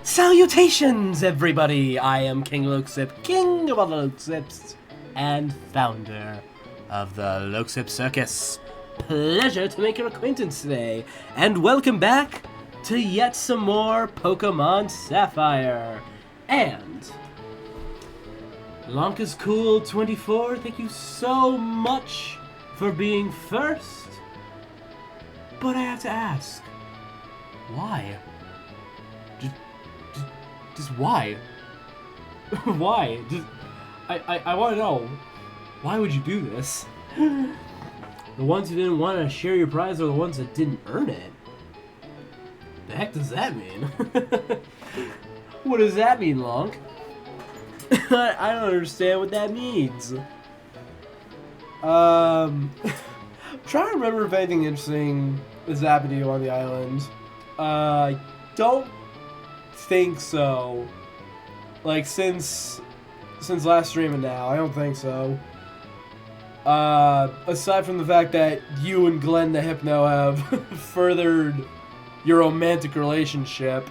Salutations, everybody! I am King Lokesip, king of all the Lokesips, and founder of the Lokesip Circus. Pleasure to make your acquaintance today, and welcome back to yet some more Pokemon Sapphire. And Lonka's Cool 24, thank you so much for being first. But I have to ask, why? Just why? Why? I want to know. Why would you do this? The ones who didn't want to share your prize are the ones that didn't earn it. The heck does that mean? What does that mean, Lonk? I don't understand what that means. Trying to remember if anything interesting has happened to you on the island. I don't think so. Like since last stream and now, I don't think so. Aside from the fact that you and Glenn the Hypno have furthered your romantic relationship,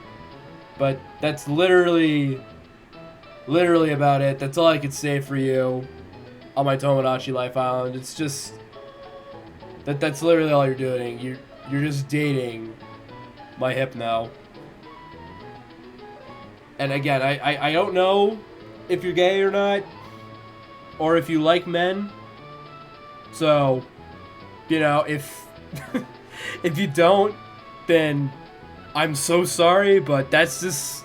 but that's literally about it. That's all I could say for you on my Tomodachi Life Island. It's just that's literally all you're doing. You're just dating my Hypno. And again, I don't know if you're gay or not, or if you like men. So, you know, if if you don't, then I'm so sorry, but that's just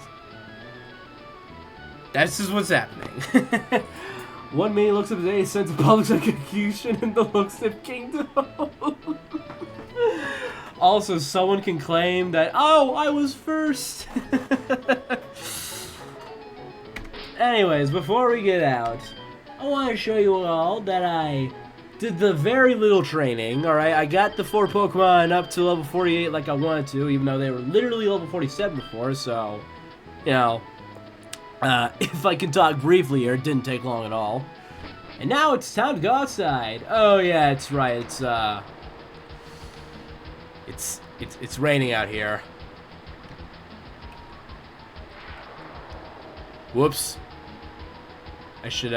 what's happening. One man looks up today, sense of public execution in the Lokesip Kingdom. Also, someone can claim that, oh, I was first. Anyways, before we get out, I want to show you all that I did the very little training, alright? I got the 4 Pokemon up to level 48 like I wanted to, even though they were literally level 47 before, so, you know, if I can talk briefly here, it didn't take long at all. And now it's time to go outside. Oh yeah, it's right, it's raining out here. Whoops. I should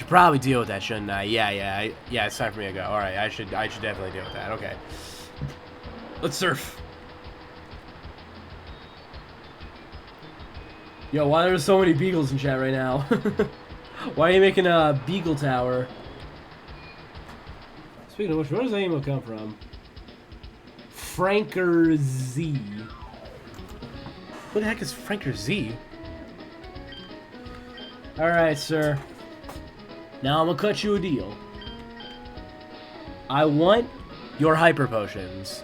probably deal with that, shouldn't I? Yeah, it's time for me to go. Alright, I should definitely deal with that. Okay. Let's surf. Yo, why are there so many beagles in chat right now? Why are you making a beagle tower? Speaking of which, where does that email come from? Franker Z. Who the heck is Franker Z? Alright, sir. Now I'm gonna cut you a deal. I want your hyper potions.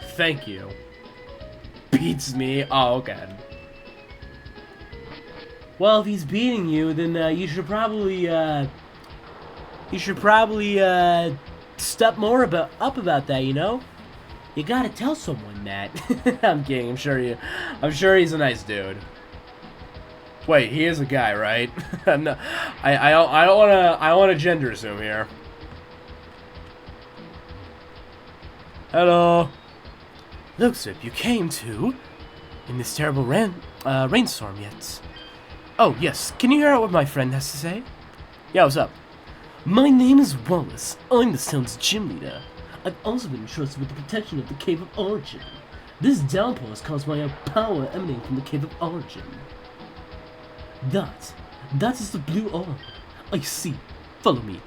Thank you. Beats me? Oh, okay. Well, if he's beating you, then you should probably step more up about that, you know? You gotta tell someone that. I'm kidding. I'm sure he's a nice dude. Wait, he is a guy, right? No, I don't wanna gender assume here. Hello. Lokesip, you came too? In this terrible rainstorm yet? Oh, yes. Can you hear what my friend has to say? Yeah, what's up? My name is Wallace. I'm this town's gym leader. I've also been entrusted with the protection of the Cave of Origin. This downpour is caused by a power emanating from the Cave of Origin. That is the blue orb. I see. Follow me.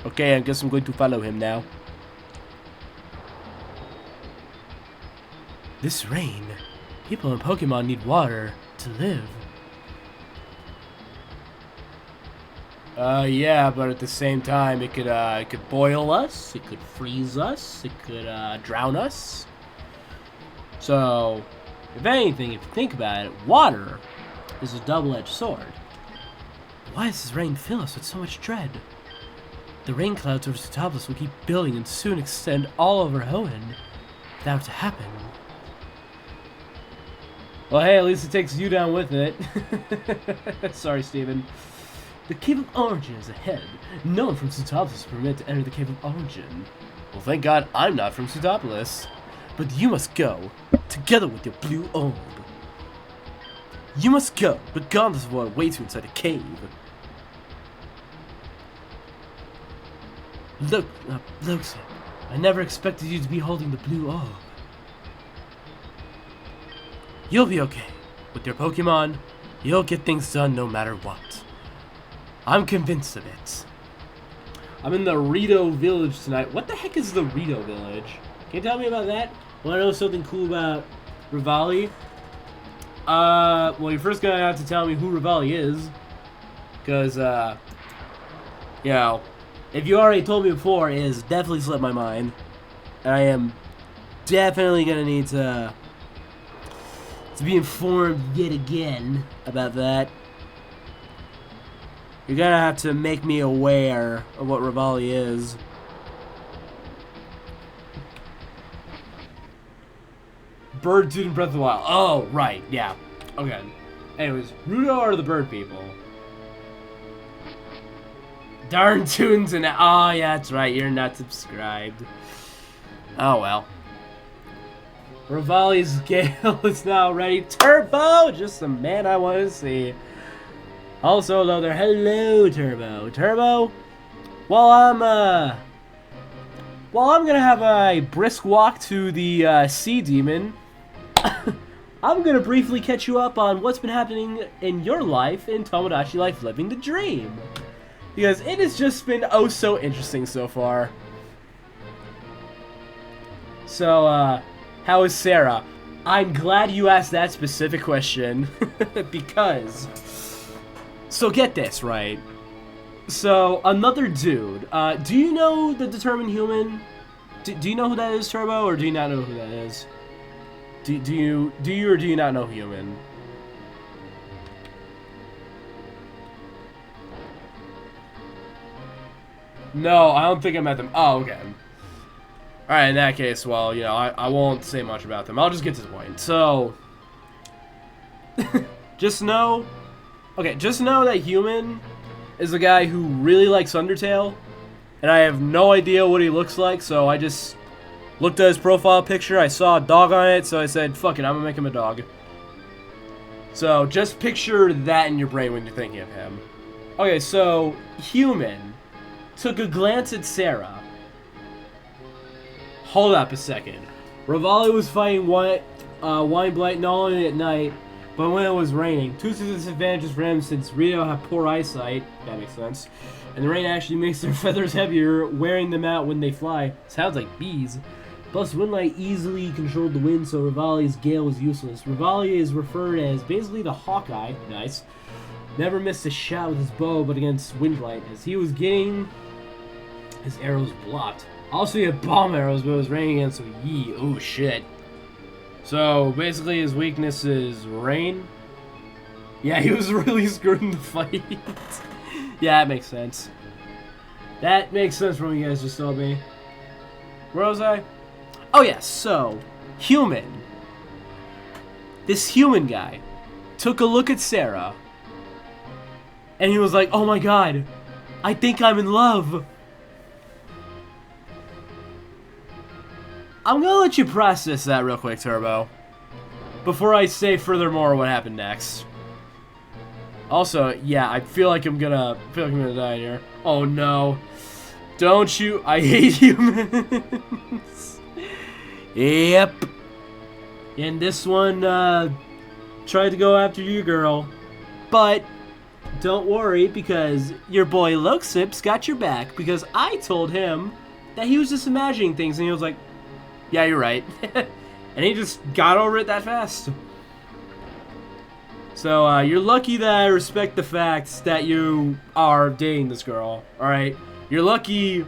Okay, I guess I'm going to follow him now. This rain. People and Pokemon need water to live. Yeah, but at the same time, it could boil us, it could freeze us, it could drown us. So, if anything, if you think about it, water is a double-edged sword. Why does this rain fill us with so much dread? The rain clouds over Sootopolis will keep building and soon extend all over Hoenn. If that were to happen. Well, hey, at least it takes you down with it. Sorry, Steven. The Cave of Origin is ahead. No one from Sootopolis is permitted to enter the Cave of Origin. Well, thank God I'm not from Sootopolis. But you must go, together with your blue orb. You must go, regardless of what awaits you inside the cave. Look, I never expected you to be holding the blue orb. You'll be okay. With your Pokemon, you'll get things done no matter what. I'm convinced of it. I'm in the Rito Village tonight. What the heck is the Rito Village? Can you tell me about that? Want to know something cool about Rivali? Well, you're first gonna have to tell me who Rivali is. Because, you know, if you already told me before, it has definitely slipped my mind. And I am definitely gonna need to be informed yet again about that. You're gonna have to make me aware of what Rivali is. Bird dude in Breath of the Wild. Oh, right, yeah. Okay. Anyways, Rudo are the bird people. Darn tunes and oh yeah, that's right, you're not subscribed. Oh well. Rivali's Gale is now ready. Turbo! Just the man I want to see. Also, hello there. Hello, Turbo. Turbo, while I'm gonna have a brisk walk to the Sea Demon, I'm gonna briefly catch you up on what's been happening in your life in Tomodachi Life Living the Dream. Because it has just been oh so interesting so far. So, how is Sarah? I'm glad you asked that specific question. Because... So get this, right? So, another dude. Do you know the Determined Human? Do you know who that is, Turbo? Or do you not know who that is? Do you or do you not know Human? No, I don't think I met them. Oh, okay. Alright, in that case, well, you know, I won't say much about them. I'll just get to the point. So, just know that Human is a guy who really likes Undertale, and I have no idea what he looks like, so I just looked at his profile picture, I saw a dog on it, so I said, fuck it, I'm gonna make him a dog. So, just picture that in your brain when you're thinking of him. Okay, so, Human took a glance at Sarah. Hold up a second. Rivali was fighting Wine Blight not only at night, but when it was raining. Two disadvantages for him since Rio had poor eyesight. That makes sense. And the rain actually makes their feathers heavier, wearing them out when they fly. Sounds like bees. Plus, Windlight easily controlled the wind, so Rivali's Gale was useless. Rivali is referred as basically the Hawkeye. Nice. Never missed a shot with his bow, but against Windlight, as he was getting his arrows blocked. Also, he had bomb arrows, but it was raining again, so yee. Oh, shit. So, basically, his weakness is rain. Yeah, he was really screwed in the fight. Yeah, that makes sense. That makes sense from what you guys just told me. Where was I? Oh, yeah, so, Human. This Human guy took a look at Sarah, and he was like, oh my god, I think I'm in love. I'm gonna let you process that real quick, Turbo, before I say furthermore what happened next. Also, yeah, I feel like I'm gonna die here. Oh no. Don't you? I hate humans. Yep. And this one, tried to go after you, girl. But, don't worry, because your boy Loxip's got your back, because I told him that he was just imagining things, and he was like, yeah, you're right. And he just got over it that fast. So, you're lucky that I respect the fact that you are dating this girl, alright? You're lucky...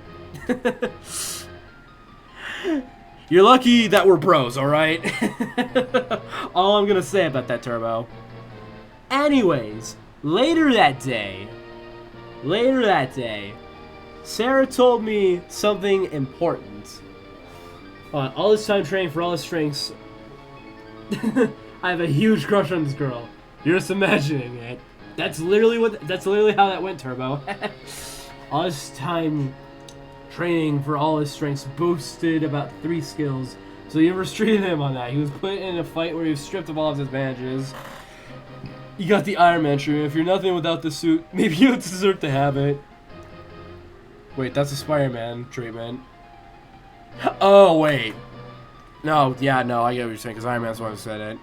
You're lucky that we're bros, alright? All I'm gonna say about that, Turbo. Anyways, later that day, Sarah told me something important. All this time training for all the strengths, I have a huge crush on this girl. You're just imagining it. That's literally how that went, Turbo. All this time training for all his strengths boosted about 3 skills. So you restrained him on that. He was put in a fight where he was stripped of all of his advantages. You got the Iron Man treatment. If you're nothing without the suit, maybe you deserve to have it. Wait, that's a Spider-Man treatment. Oh, wait. No, yeah, no, I get what you're saying, because Iron Man's the one who said it.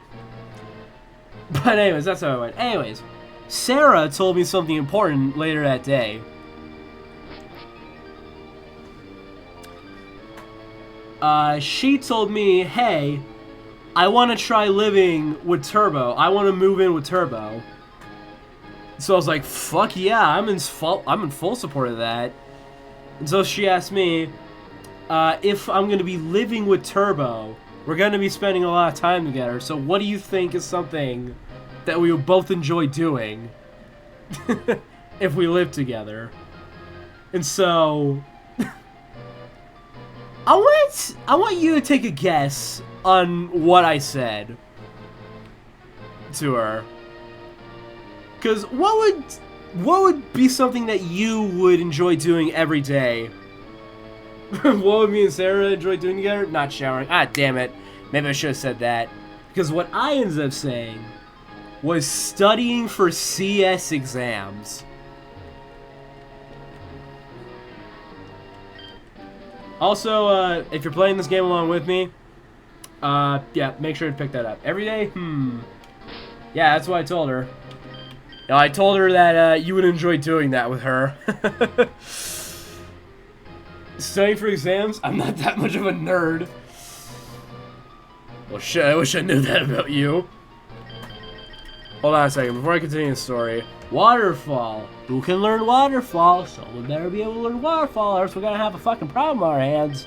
But anyways, that's how it went. Anyways, Sarah told me something important later that day. She told me, hey, I want to try living with Turbo. I want to move in with Turbo. So I was like, fuck yeah, I'm in full support of that. And so she asked me if I'm going to be living with Turbo. We're going to be spending a lot of time together. So what do you think is something that we would both enjoy doing if we live together? And so I want you to take a guess on what I said to her. Cause what would be something that you would enjoy doing every day? What would me and Sarah enjoy doing together? Not showering. Ah, damn it. Maybe I should have said that. Because what I ended up saying was studying for CS exams. Also, if you're playing this game along with me, yeah, make sure to pick that up. Every day? Yeah, that's what I told her. No, I told her that you would enjoy doing that with her. Studying for exams? I'm not that much of a nerd. Well, shit, I wish I knew that about you. Hold on a second, before I continue the story. Waterfall. Who can learn Waterfall? Someone better be able to learn Waterfall, or else we're gonna have a fucking problem on our hands.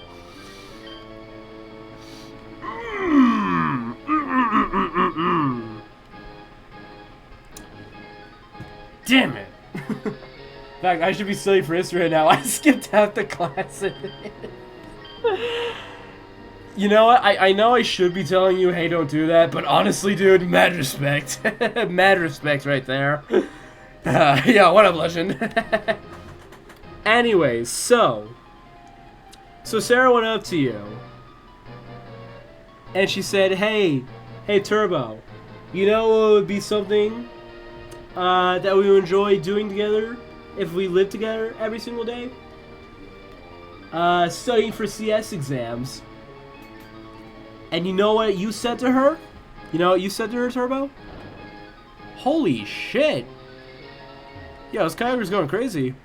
Damn it! In fact, I should be studying for history right now. I skipped half the classes. You know what? I know I should be telling you, hey, don't do that, but honestly, dude, mad respect. Mad respect right there. Yeah, what up, legend? Anyways, so Sarah went up to you, and she said, hey, Turbo, you know what would be something that we would enjoy doing together if we lived together every single day? Studying for CS exams. And you know what you said to her? You know what you said to her, Turbo? Holy shit. Yeah, this Kyogre's going crazy.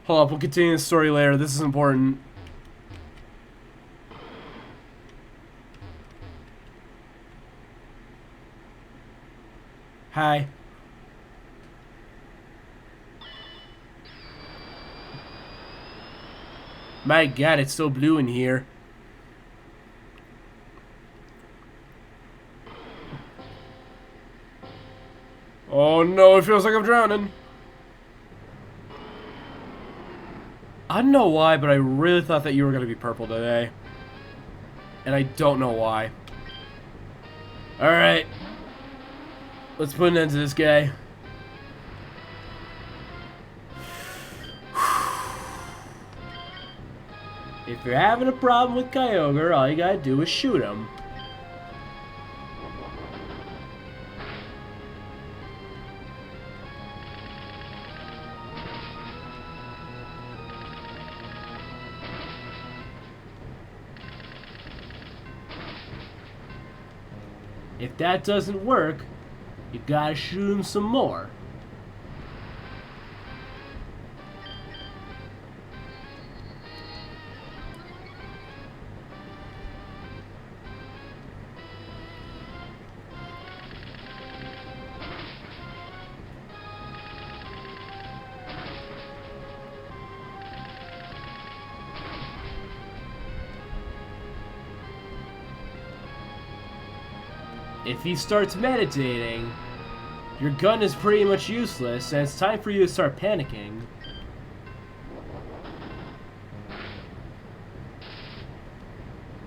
Hold up, we'll continue the story later. This is important. Hi. My god, it's so blue in here. Oh no, it feels like I'm drowning. I don't know why, but I really thought that you were going to be purple today. And I don't know why. Alright. Let's put an end to this guy. If you're having a problem with Kyogre, all you gotta do is shoot him. If that doesn't work, you gotta shoot him some more. if he starts meditating, your gun is pretty much useless, and it's time for you to start panicking.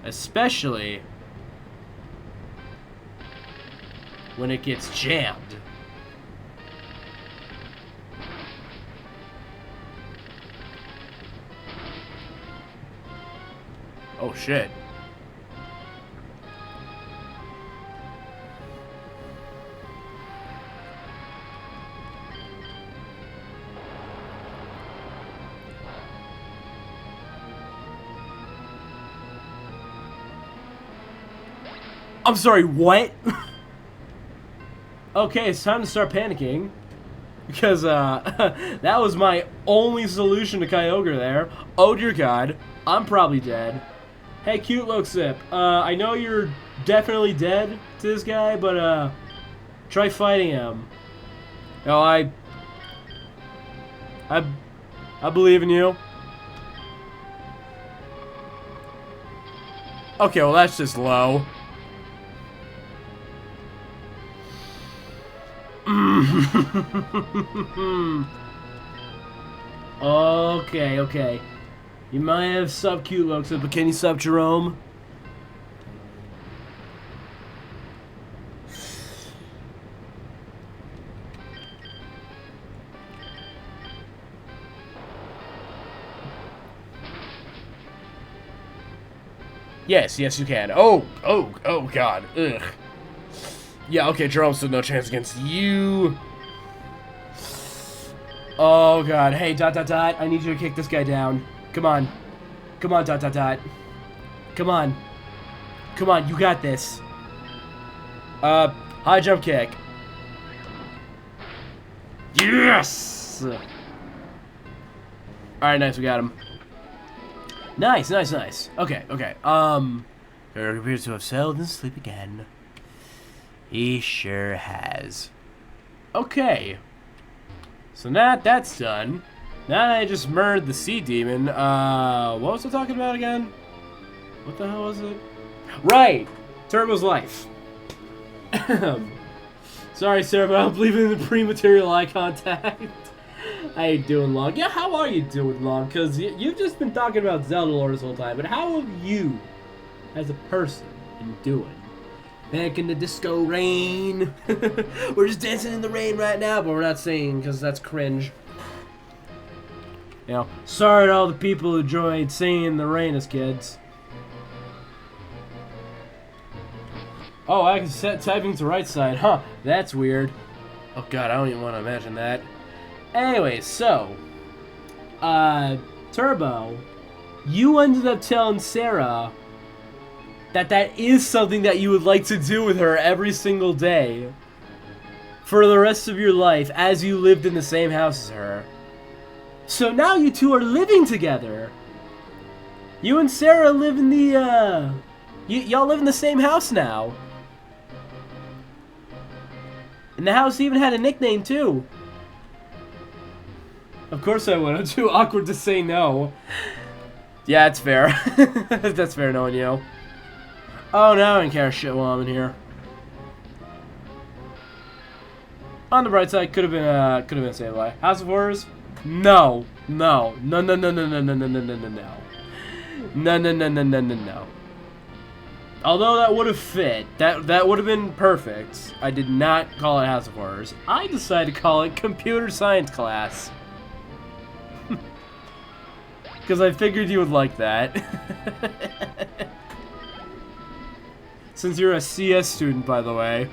Especially when it gets jammed. Oh shit. I'm sorry, what? Okay, it's time to start panicking. Because, that was my only solution to Kyogre there. Oh dear god, I'm probably dead. Hey, cute Loksip, I know you're definitely dead to this guy, but, try fighting him. No, I believe in you. Okay, well that's just low. Okay. You might have sub cute looks, but can you sub Jerome? Yes, you can. Oh god. Ugh. Yeah, okay, Jerome stood no chance against you. Oh god. Hey, ... I need you to kick this guy down. Come on. Come on, ... Come on. Come on, you got this. High jump kick. Yes! Alright, nice, we got him. Nice. Okay. There appears to have settled in sleep again. He sure has. Okay. So now that's done. Now I just murdered the sea demon. What was I talking about again? What the hell was it? Right! Turbo's life. Sorry, sir, but I'm believing in the pre-material eye contact. How you doing, Long? Yeah, how are you doing, Long? Because you've just been talking about Zelda Lord this whole time, but how have you, as a person, been doing? Back in the disco rain. We're just dancing in the rain right now, but we're not singing because that's cringe. You know, sorry to all the people who enjoyed singing in the rain as kids. Oh, I can set typing to right side. Huh, that's weird. Oh god, I don't even want to imagine that. Anyway, so, Turbo, you ended up telling Sarah that is something that you would like to do with her every single day for the rest of your life as you lived in the same house as her. So now you two are living together. You and Sarah live in the, y'all live in the same house now. And the house even had a nickname, too. Of course I would. I'm too awkward to say no. Yeah, it's fair. That's fair knowing you. Oh, no, I don't care shit while I'm in here. On the bright side, could have been saved by House of Horrors. No. No. Although that would have fit, that would have been perfect. I did not call it House of Horrors. I decided to call it Computer Science Class. Because I figured you would like that. Since you're a CS student, by the way.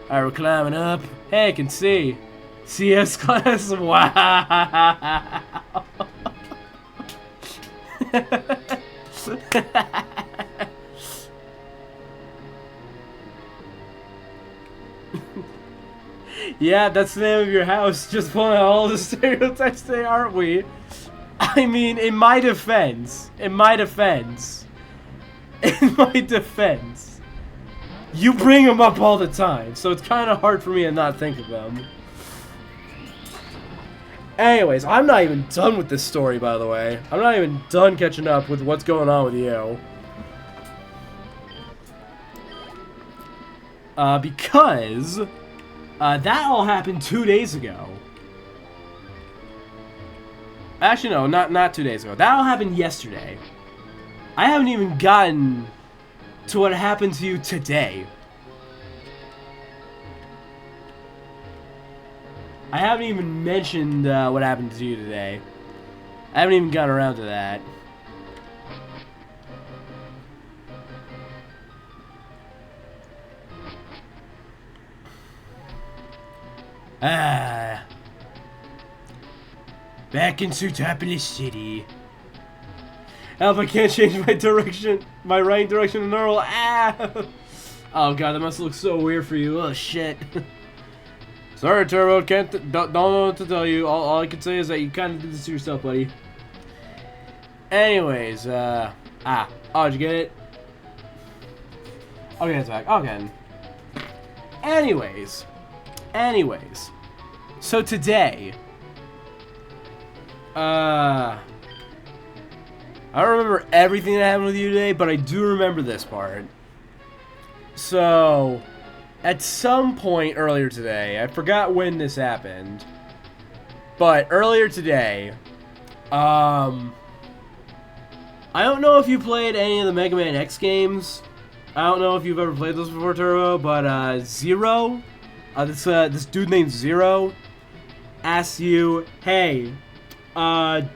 Alright, we're climbing up. Hey, I can see. CS class, wow. Yeah, that's the name of your house. Just pulling out all the stereotypes today, aren't we? I mean, in my defense, you bring them up all the time, so it's kind of hard for me to not think of them. Anyways, I'm not even done with this story, by the way. I'm not even done catching up with what's going on with you. because that all happened 2 days ago. Actually, no, not 2 days ago. That all happened yesterday. I haven't even gotten to what happened to you today. I haven't even mentioned what happened to you today. I haven't even gotten around to that. Back in Sootopolis City. Help, I can't change my direction. My right direction to normal. Oh god, that must look so weird for you. Oh shit. Sorry, Turbo. Don't know what to tell you. All I can say is that you kind of did this to yourself, buddy. Anyways, oh, did you get it? Okay, it's back. Okay. Anyways. So today, I don't remember everything that happened with you today, but I do remember this part. So, at some point earlier today, I forgot when this happened, but earlier today, I don't know if you played any of the Mega Man X games. I don't know if you've ever played those before, Turbo, but Zero, this dude named Zero, asks you, hey, do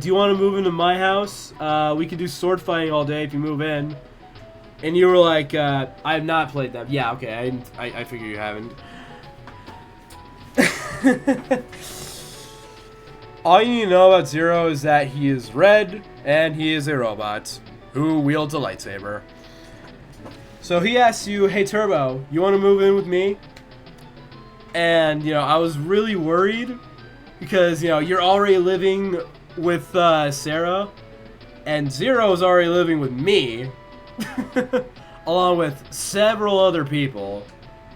you want to move into my house? We can do sword fighting all day if you move in. And you were like, I have not played that. Yeah, okay, I figure you haven't. All you need to know about Zero is that he is red, and he is a robot who wields a lightsaber. So he asks you, hey Turbo, you want to move in with me? And, you know, I was really worried because, you know, you're already living with Sarah, and Zero is already living with me, along with several other people.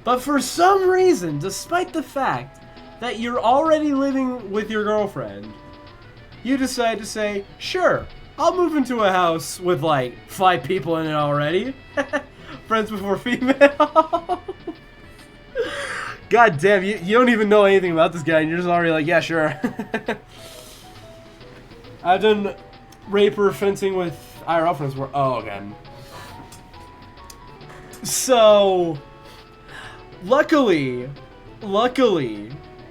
But for some reason, despite the fact that you're already living with your girlfriend, you decide to say, sure, I'll move into a house with like 5 people in it already. Friends before female. God damn, you don't even know anything about this guy and you're just already like, yeah, sure. I've done raper fencing with IRL friends where, oh, again. So, luckily,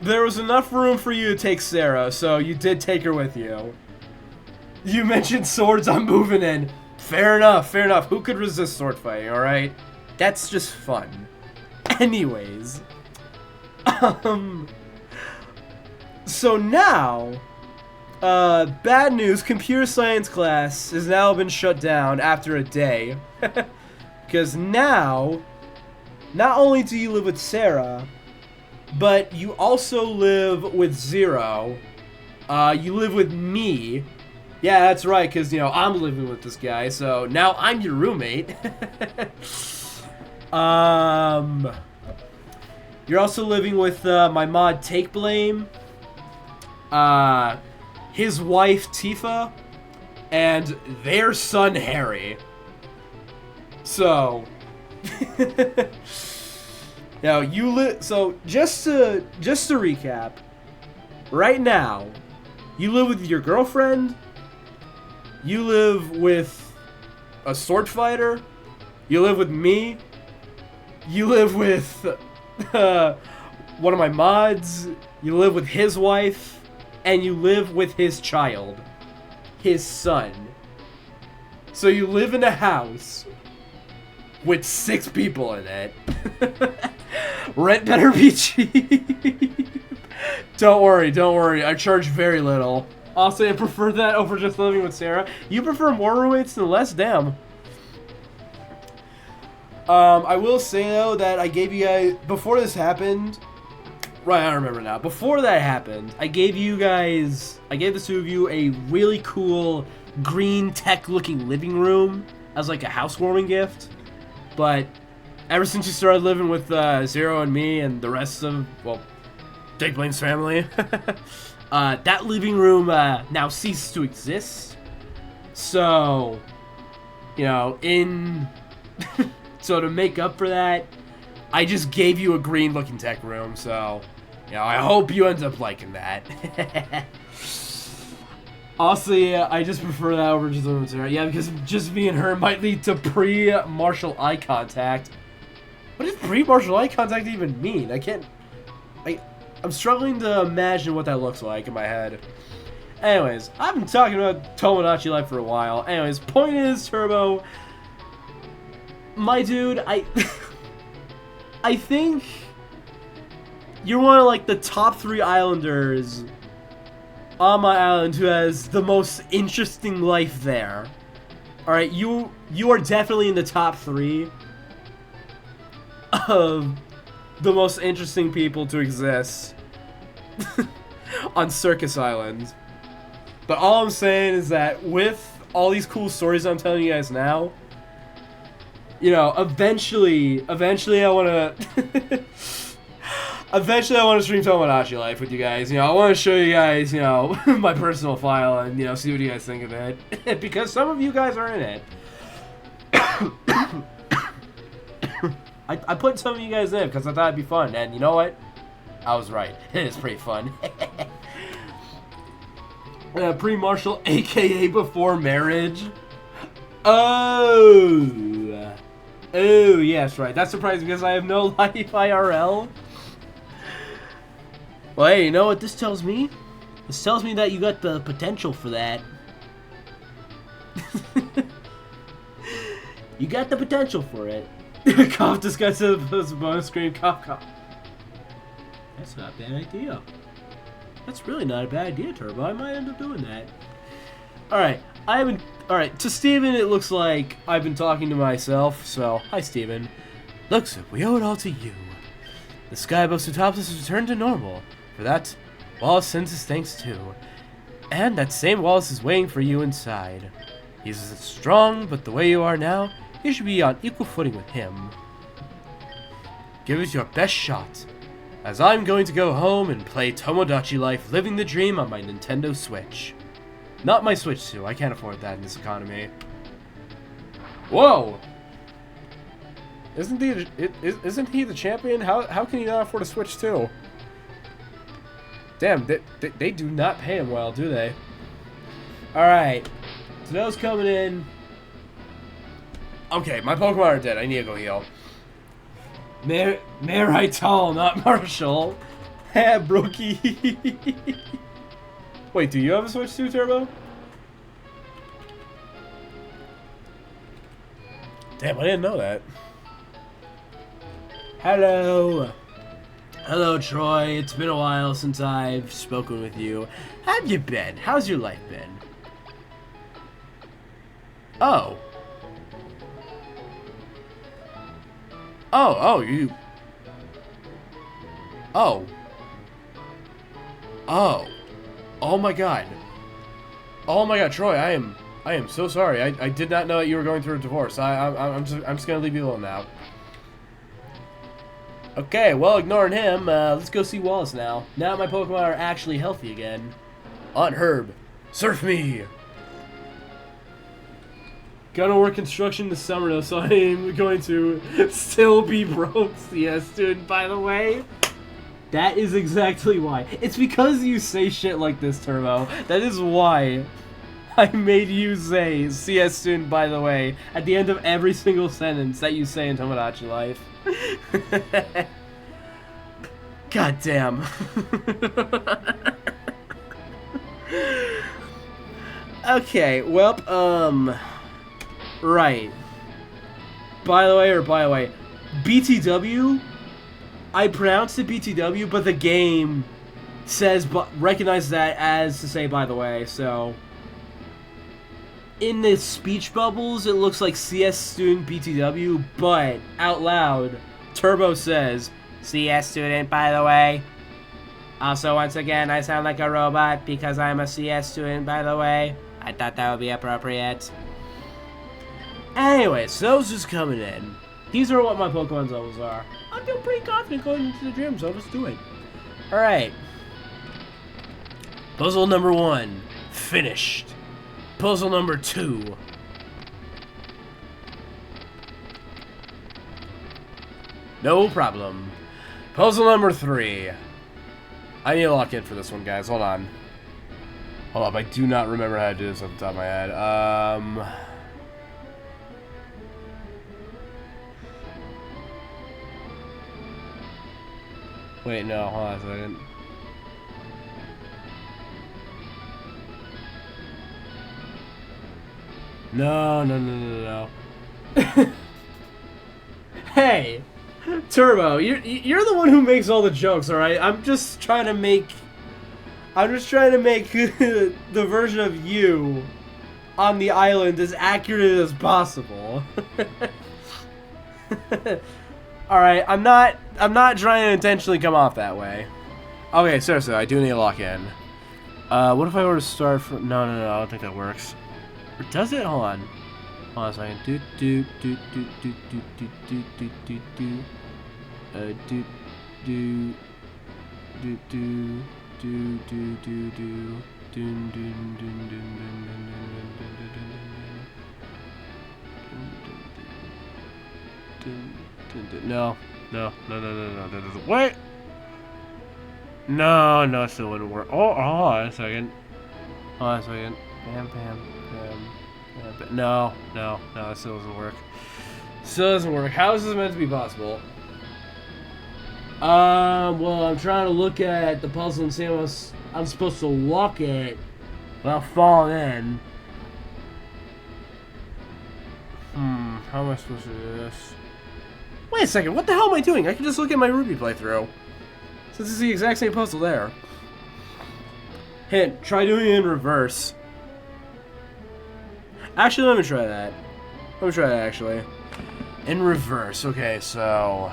there was enough room for you to take Sarah, so you did take her with you. You mentioned swords, I'm moving in. Fair enough. Who could resist sword fighting, alright? That's just fun. Anyways. So now, bad news, computer science class has now been shut down after a day. Because now, not only do you live with Sarah, but you also live with Zero. You live with me. Yeah, that's right, because, you know, I'm living with this guy, so now I'm your roommate. You're also living with my mod Take Blame, his wife Tifa, and their son Harry. So, now you live. So just to recap, right now, you live with your girlfriend. You live with a sword fighter. You live with me. You live with one of my mods. You live with his wife. And you live with his child. His son. So you live in a house with 6 people in it. Rent better be cheap. Don't worry. I charge very little. Also, I prefer that over just living with Sarah. You prefer more roommates than less? Damn. I will say, though, that I gave you guys... Before this happened... Right, I remember now. Before that happened, I gave the 2 of you a really cool green tech-looking living room as, like, a housewarming gift. But ever since you started living with Zero and me and the rest of, well, Take Blame's family... that living room now ceases to exist. So, you know, so to make up for that, I just gave you a green looking tech room, so, you know, I hope you end up liking that. Honestly, yeah, I just prefer that over just the yeah, because just me and her might lead to pre-martial eye contact. What does pre-martial eye contact even mean? I'm struggling to imagine what that looks like in my head. Anyways, I've been talking about Tomodachi Life for a while. Anyways, point is, Turbo, my dude, I think you're one of like the top 3 islanders on my island who has the most interesting life there. Alright, you are definitely in the top 3 of the most interesting people to exist on Circus Island. But all I'm saying is that with all these cool stories I'm telling you guys now, you know, eventually I want to eventually I want to stream Tomodachi Life with you guys. You know, I want to show you guys, you know, my personal file and, you know, see what you guys think of it. Because some of you guys are in it. I put some of you guys in because I thought it'd be fun, and you know what? I was right. It is pretty fun. Pre-martial, aka before marriage. Oh, yes, right. That's surprising because I have no life IRL. Well, hey, you know what this tells me? This tells me that you got the potential for that. You got the potential for it. Cough, this guy said the bonus screen. Cough, cough. That's not a bad idea. That's really not a bad idea, Turbo. I might end up doing that. Alright, Alright, to Steven, it looks like I've been talking to myself, so, hi Steven. Looks like we owe it all to you. The sky above Sutopsis has returned to normal. For that, Wallace sends his thanks too. And that same Wallace is waiting for you inside. He's strong, but the way you are now, you should be on equal footing with him. Give it your best shot, as I'm going to go home and play Tomodachi Life Living the Dream on my Nintendo Switch. Not my Switch 2, I can't afford that in this economy. Whoa! Isn't he the champion? How can he not afford a Switch 2? Damn, they do not pay him well, do they? Alright, so those coming in. Okay, my Pokemon are dead. I need to go heal. Marital, not Marshall. Ha, Brookie. Wait, do you have a Switch 2, Turbo? Damn, I didn't know that. Hello. Hello, Troy. It's been a while since I've spoken with you. How have you been? How's your life been? Oh. You... Oh. Oh my god. Oh my god, Troy, I am so sorry. I did not know that you were going through a divorce. I'm just gonna leave you alone now. Okay, well, ignoring him, let's go see Wallace now. Now my Pokemon are actually healthy again. Aunt Herb, surf me! Gonna work construction this summer though, so I'm going to still be broke. CS student, by the way. That is exactly why. It's because you say shit like this, Turbo. That is why I made you say CS student, by the way, at the end of every single sentence that you say in Tomodachi Life. God damn. Okay, well, right. By the way, BTW, I pronounced it BTW, but the game says, recognizes that as to say by the way, so in the speech bubbles, it looks like CS student BTW, but out loud, Turbo says, CS student, by the way. Also, once again, I sound like a robot because I'm a CS student, by the way. I thought that would be appropriate. Anyways, those just coming in. These are what my Pokemon levels are. I feel pretty confident going into the gym, so I'll just do it. Alright. Puzzle number 1. Finished. Puzzle number 2. No problem. Puzzle number 3. I need to lock in for this one, guys. Hold on. Hold up, I do not remember how to do this off the top of my head. Wait, no, hold on a second. No. Hey, Turbo, you're the one who makes all the jokes, all right? I'm just trying to make the version of you on the island as accurate as possible. All right, I'm not trying to intentionally come off that way. Okay, seriously, I do need to lock in. What if I were to start from? No, I don't think that works. Or does it? Hold on a second. Do. No. Wait. No, it still wouldn't work. Oh, hold on a second. Pam. No, it still doesn't work. How is this meant to be possible? Well, I'm trying to look at the puzzle and see how I'm supposed to lock it without falling in. How am I supposed to do this? Wait a second, what the hell am I doing? I can just look at my Ruby playthrough. Since it's the exact same puzzle there. Hint, try doing it in reverse. Actually, let me try that. Actually. In reverse. Okay, so...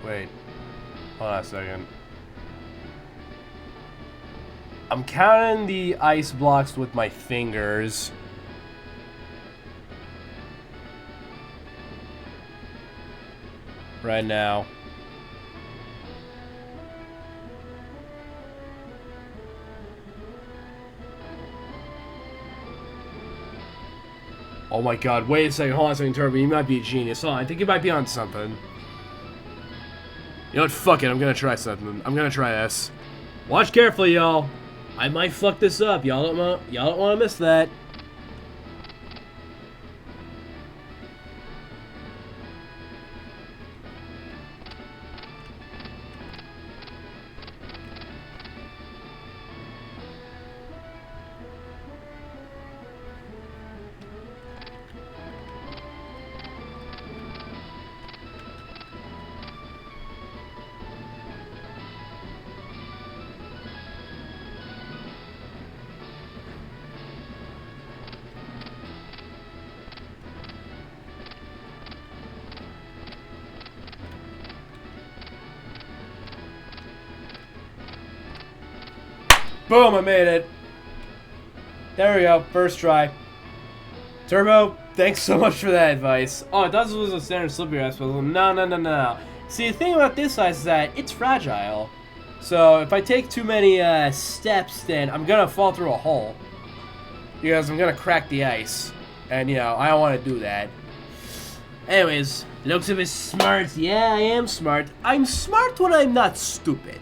Wait. Hold on a second. I'm counting the ice blocks with my fingers. Right now. Oh my god, wait a second, hold on a second, Turbo, you might be a genius. Hold on, I think you might be on something. You know what, fuck it, I'm gonna try something. I'm gonna try this. Watch carefully, y'all. I might fuck this up. Y'all don't wanna miss that. Boom, I made it. There we go, first try. Turbo, thanks so much for that advice. Oh, it does was a standard slippery ice puzzle. No. See, the thing about this ice is that it's fragile. So if I take too many steps, then I'm gonna fall through a hole. Because I'm gonna crack the ice. And, you know, I don't want to do that. Anyways, looks of is smart. Yeah, I am smart. I'm smart when I'm not stupid.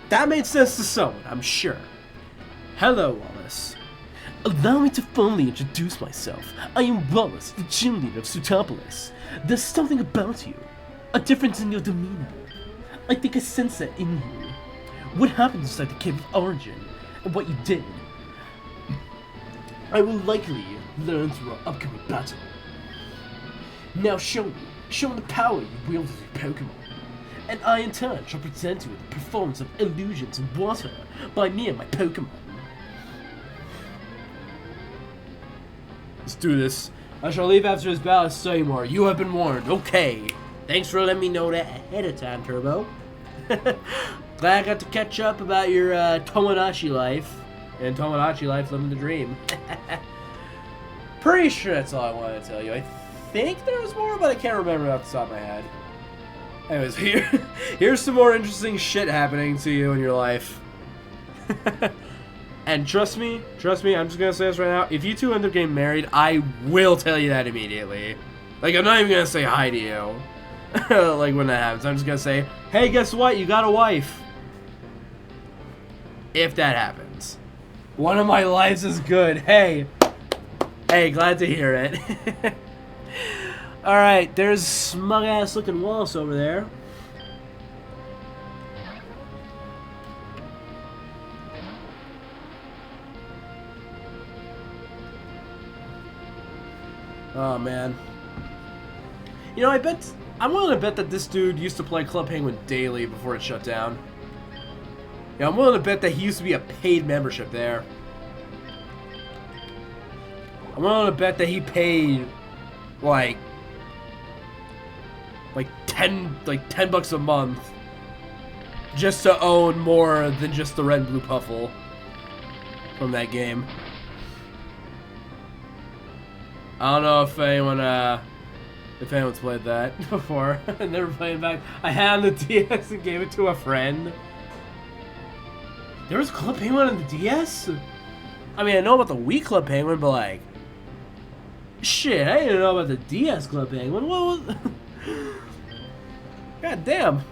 That made sense to someone, I'm sure. Hello, Wallace. Allow me to formally introduce myself. I am Wallace, the gym leader of Sutopolis. There's something about you. A difference in your demeanor. I think I sense that in you. What happened inside the Cave of Origin, and what you did. I will likely learn through our upcoming battle. Now show me the power you wield with your Pokemon. And I, in turn, shall present you with the performance of illusions in water by me and my Pokemon. Let's do this. I shall leave after this battle to study more. You have been warned. Okay. Thanks for letting me know that ahead of time, Turbo. Glad I got to catch up about your Tomodachi life. And Tomodachi life living the dream. Pretty sure that's all I wanted to tell you. I think there was more, but I can't remember off the top of my head. Anyways, here's some more interesting shit happening to you in your life. And trust me, I'm just gonna say this right now. If you two end up getting married, I will tell you that immediately. Like, I'm not even gonna say hi to you. Like, when that happens, I'm just gonna say, hey, guess what? You got a wife. If that happens. One of my lives is good. Hey, glad to hear it. Alright, there's smug-ass looking Wallace over there. Oh, man. You know, I'm willing to bet that this dude used to play Club Penguin daily before it shut down. Yeah, I'm willing to bet that he used to be a paid membership there. I'm willing to bet that he paid, like 10 bucks a month just to own more than just the red and blue puffle from that game. I don't know if anyone's played that before. Never played back. I had on the DS and gave it to a friend. There was Club Penguin on the DS? I mean, I know about the Wii Club Penguin, but like, shit, I didn't know about the DS Club Penguin. What was? God damn.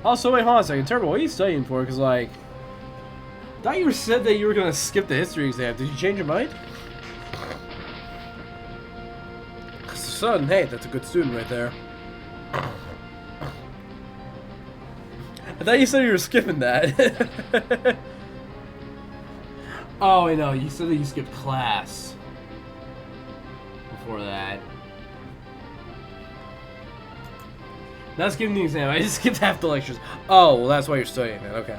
Also, wait, hold on a second. Turbo, what are you studying for? Because, like, I thought you said that you were going to skip the history exam. Did you change your mind? Son, hey, that's a good student right there. I thought you said you were skipping that. Oh, I know. You said that you skipped class before that. Not skipping the exam. I just skipped half the lectures. Oh, well, that's why you're studying it. Okay.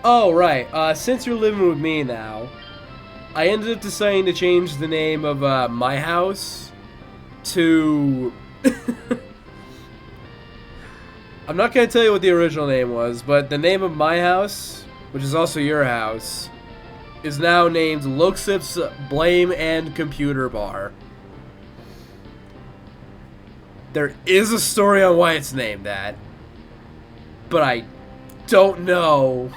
Oh, right. Since you're living with me now, I ended up deciding to change the name of my house to... I'm not going to tell you what the original name was, but the name of my house, which is also your house, is now named Loksip's Blame and Computer Bar. There is a story on why it's named that, but I don't know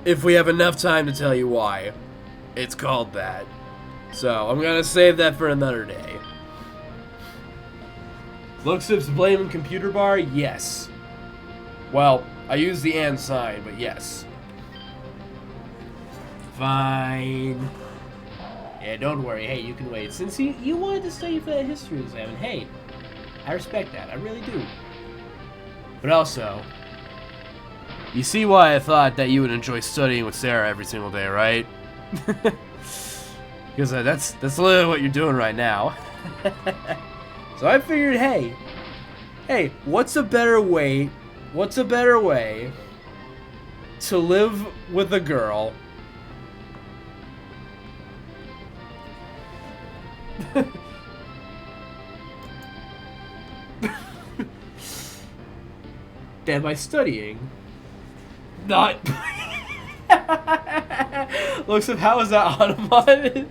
if we have enough time to tell you why it's called that. So I'm going to save that for another day. Loksip's Blame and Computer Bar? Yes. Well, I used the and sign, but yes. Fine. Yeah, don't worry. Hey, you can wait. Since you wanted to study for that history exam, and hey, I respect that. I really do. But also, you see why I thought that you would enjoy studying with Sarah every single day, right? Because that's literally what you're doing right now. So I figured, hey, what's a better way to live with a girl than by studying? Not. Looks at how is that automated?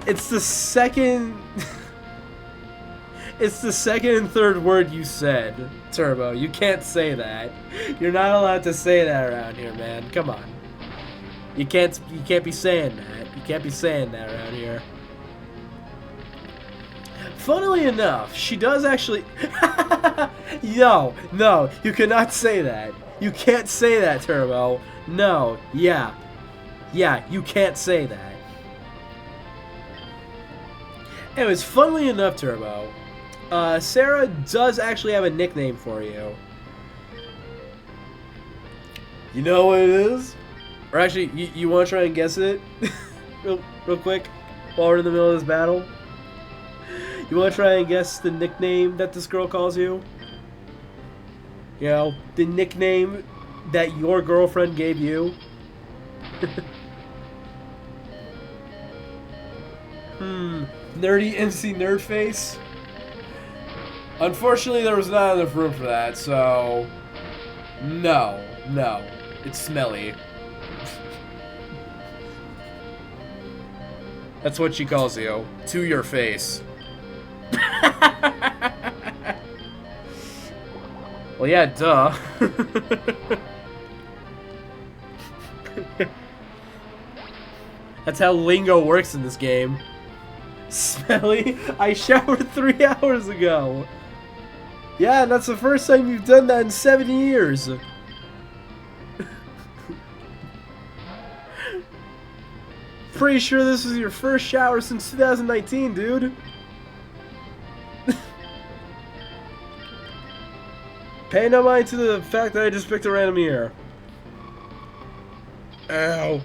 It's the second. It's the second and third word you said, Turbo. You can't say that. You're not allowed to say that around here, man. Come on. You can't be saying that. You can't be saying that around here. Funnily enough, she does actually... No, you cannot say that. You can't say that, Turbo. No, yeah, you can't say that. Anyways, funnily enough, Turbo, Sarah does actually have a nickname for you. You know what it is? Or actually, you want to try and guess it? real quick, while we're in the middle of this battle? You want to try and guess the nickname that this girl calls you? You know, the nickname that your girlfriend gave you? Nerdy NC Nerd Face? Unfortunately, there was not enough room for that, so... No. It's smelly. That's what she calls you. To your face. Well, yeah, duh. That's how lingo works in this game. Smelly, I showered 3 hours ago. Yeah, and that's the first time you've done that in 7 years. Pretty sure this was your first shower since 2019, dude. Pay no mind to the fact that I just picked a random ear. Ow.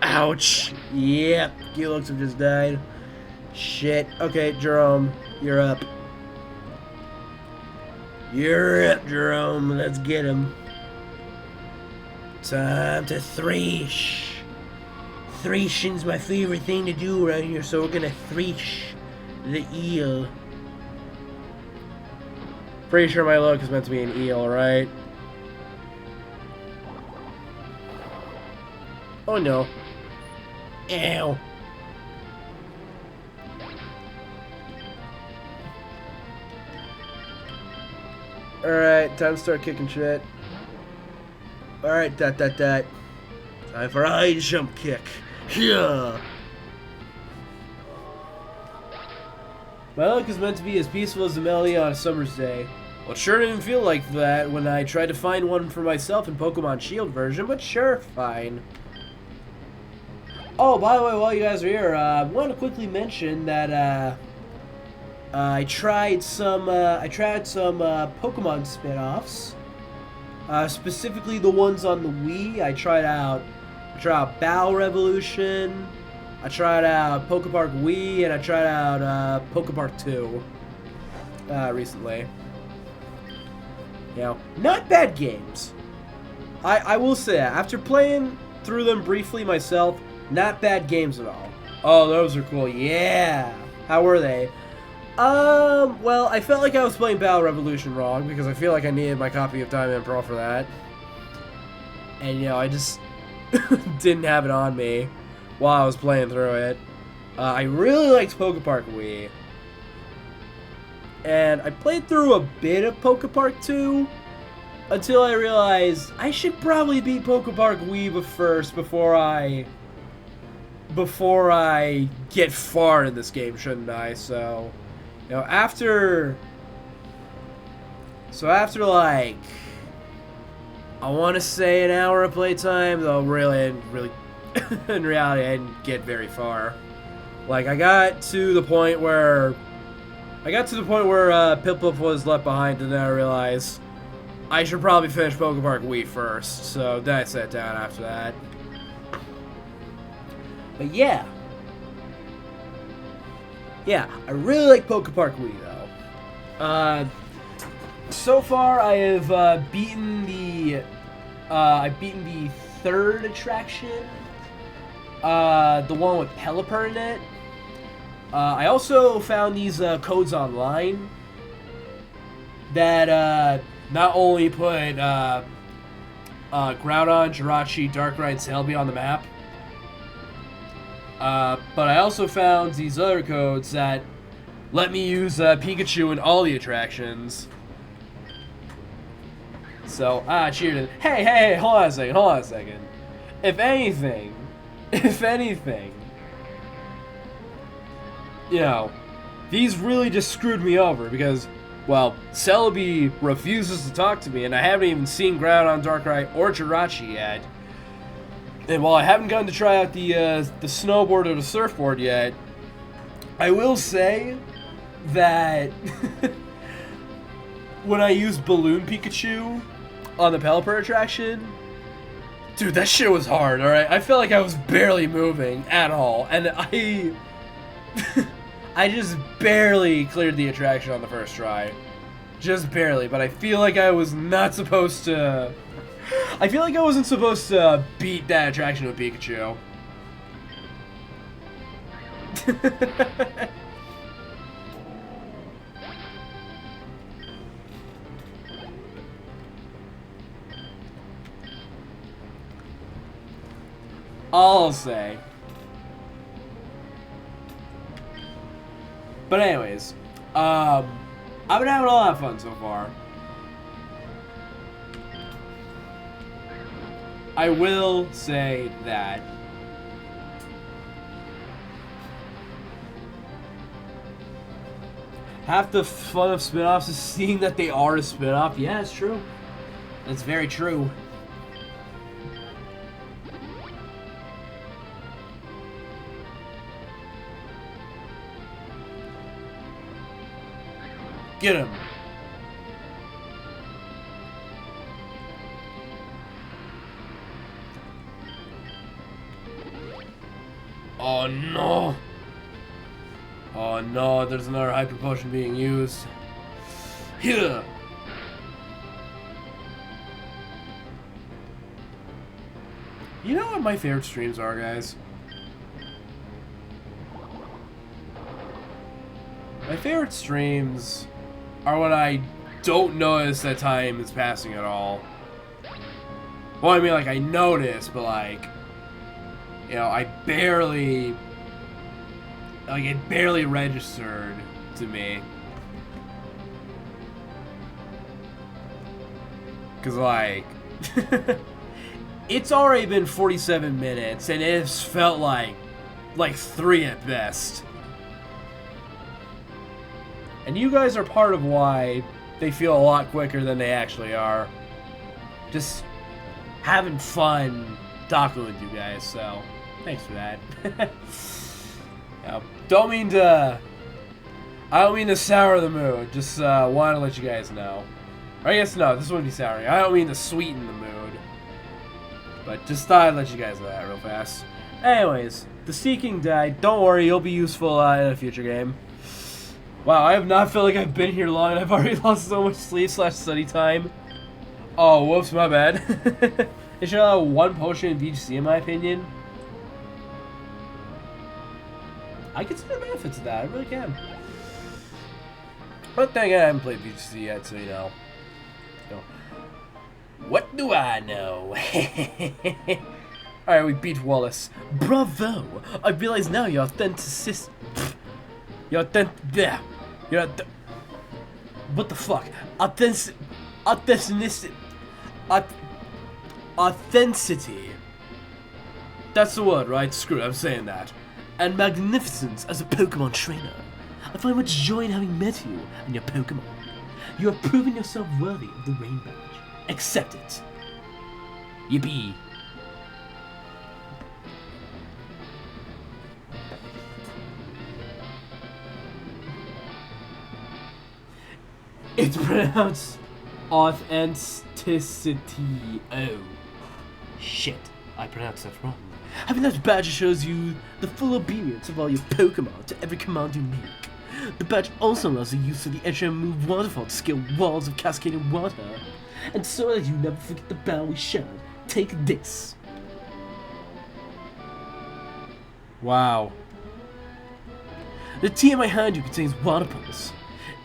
Ouch. Yep, Gilux have just died. Shit. Okay, Jerome, you're up. You're up, Jerome. Let's get him. Time to threesh. Threeshing's my favorite thing to do around here, so we're gonna threesh the eel. Pretty sure my look is meant to be an eel, right? Oh no. Ow. Alright, time to start kicking shit. Alright, that. Time for a high jump kick. Yeah. My luck is meant to be as peaceful as a melody on a summer's day. Well, it sure didn't feel like that when I tried to find one for myself in Pokemon Shield version, but sure, fine. Oh, by the way, while you guys are here, I want to quickly mention that I tried some Pokemon spin-offs. Specifically the ones on the Wii. I tried out Battle Revolution, I tried out Pokepark Wii, and I tried out Pokepark 2 recently. You know, not bad games. I will say that. After playing through them briefly myself, not bad games at all. Oh, those are cool. Yeah. How were they? Well, I felt like I was playing Battle Revolution wrong, because I feel like I needed my copy of Diamond and Pearl for that. And, you know, I just didn't have it on me while I was playing through it. I really liked Pokepark Wii. And I played through a bit of Pokepark 2 until I realized I should probably beat Pokepark Wii first before I get far in this game, shouldn't I? So, you know, after like, I want to say an hour of playtime, though really in reality I didn't get very far. Like, I got to the point where Piplup was left behind, and then I realized I should probably finish Pokepark Wii first. So then I sat down after that. But yeah, I really like Pokepark Wii though. So far I have beaten the third attraction, the one with Pelipper in it. I also found these codes online that not only put Groudon, Jirachi, Darkrai, and Celebi on the map, but I also found these other codes that let me use Pikachu in all the attractions. So, cheers. Hey, hold on a second. If anything, you know, these really just screwed me over because, well, Celebi refuses to talk to me, and I haven't even seen Groudon, Darkrai, or Jirachi yet. And while I haven't gotten to try out the snowboard or the surfboard yet, I will say that when I used Balloon Pikachu on the Pelipper attraction, dude, that shit was hard, alright? I felt like I was barely moving at all, and I just barely cleared the attraction on the first try. Just barely, but I feel like I was not supposed to... I feel like I wasn't supposed to beat that attraction with Pikachu. All I'll say But anyways, I've been having a lot of fun so far. I will say that half the fun of spin-offs is seeing that they are a spin-off. Yeah, it's true. That's very true. Get him. Oh no. Oh no, there's another hyper potion being used. Here. You know what my favorite streams are, guys? My favorite streams are when I don't notice that time is passing at all. Well, I mean, like, I notice, but, like, you know, I barely... Like, it barely registered to me. Because, like... it's already been 47 minutes, and it's felt like 3 at best. And you guys are part of why they feel a lot quicker than they actually are. Just having fun talking with you guys, so thanks for that. I don't mean to sour the mood, just want to let you guys know. Or I guess no, this wouldn't be souring. I don't mean to sweeten the mood. But just thought I'd let you guys know that real fast. Anyways, the Seeking died. Don't worry, you'll be useful in a future game. Wow, I have not felt like I've been here long and I've already lost so much sleep / study time. Oh, whoops, my bad. They should allow 1 potion in VGC in my opinion. I consider benefits of that, I really can. But then again, I haven't played VGC yet, so you know. What do I know? Alright, we beat Wallace. Bravo! I realize now your authenticity. What the fuck? Authenticity. That's the word, right? Screw it, I'm saying that. And magnificence as a Pokemon trainer. I find much joy in having met you and your Pokemon. You have proven yourself worthy of the Rain Badge. Accept it. Yippee. It's pronounced authenticity. Oh. Shit. I pronounced that wrong. Having that badge shows you the full obedience of all your Pokemon to every command you make. The badge also allows the use of the Edge move Waterfall to scale walls of cascading water. And so that you never forget the battle we shared, take this. Wow. The tea in my hand you contains water pulse.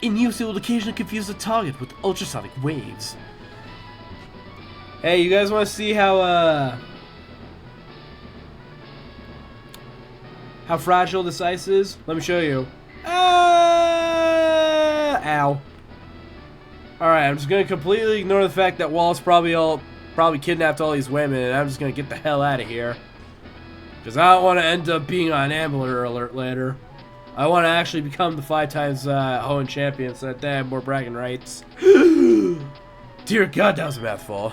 In use, it will occasionally confuse the target with ultrasonic waves. Hey, you guys want to see how fragile this ice is? Let me show you. Ow. Alright, I'm just gonna completely ignore the fact that Wallace probably kidnapped all these women, and I'm just gonna get the hell out of here. Because I don't want to end up being on Ambler Alert later. I want to actually become the 5 times Hoenn champion so that they have more bragging rights. Dear God, that was a mouthful.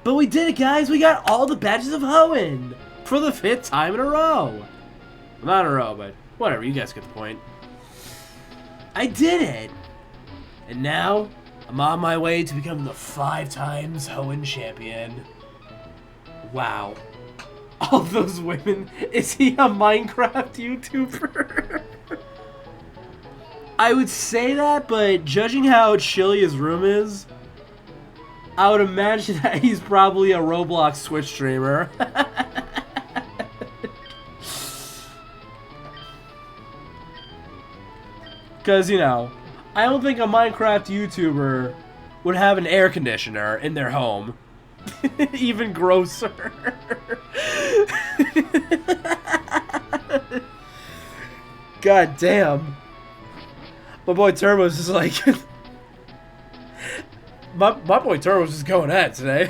But we did it, guys! We got all the badges of Hoenn! For the 5th time in a row! Well, not in a row, but whatever, you guys get the point. I did it! And now, I'm on my way to become the 5 times Hoenn champion. Wow. All those women, is he a Minecraft YouTuber? I would say that, but judging how chilly his room is, I would imagine that he's probably a Roblox Twitch streamer. Because, you know, I don't think a Minecraft YouTuber would have an air conditioner in their home. Even grosser. God damn. My boy Turbo's just like... my boy Turbo's just going at it today.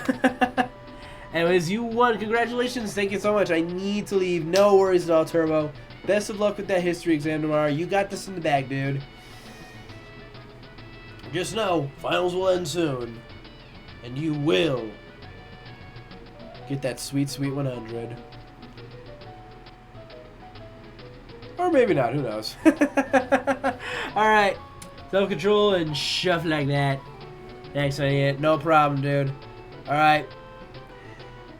Anyways, you won. Congratulations. Thank you so much. I need to leave. No worries at all, Turbo. Best of luck with that history exam tomorrow. You got this in the bag, dude. Just know, finals will end soon. And you will get that sweet, sweet 100. Or maybe not. Who knows? Alright. Self-control and stuff like that. Thanks, idiot. No problem, dude. Alright.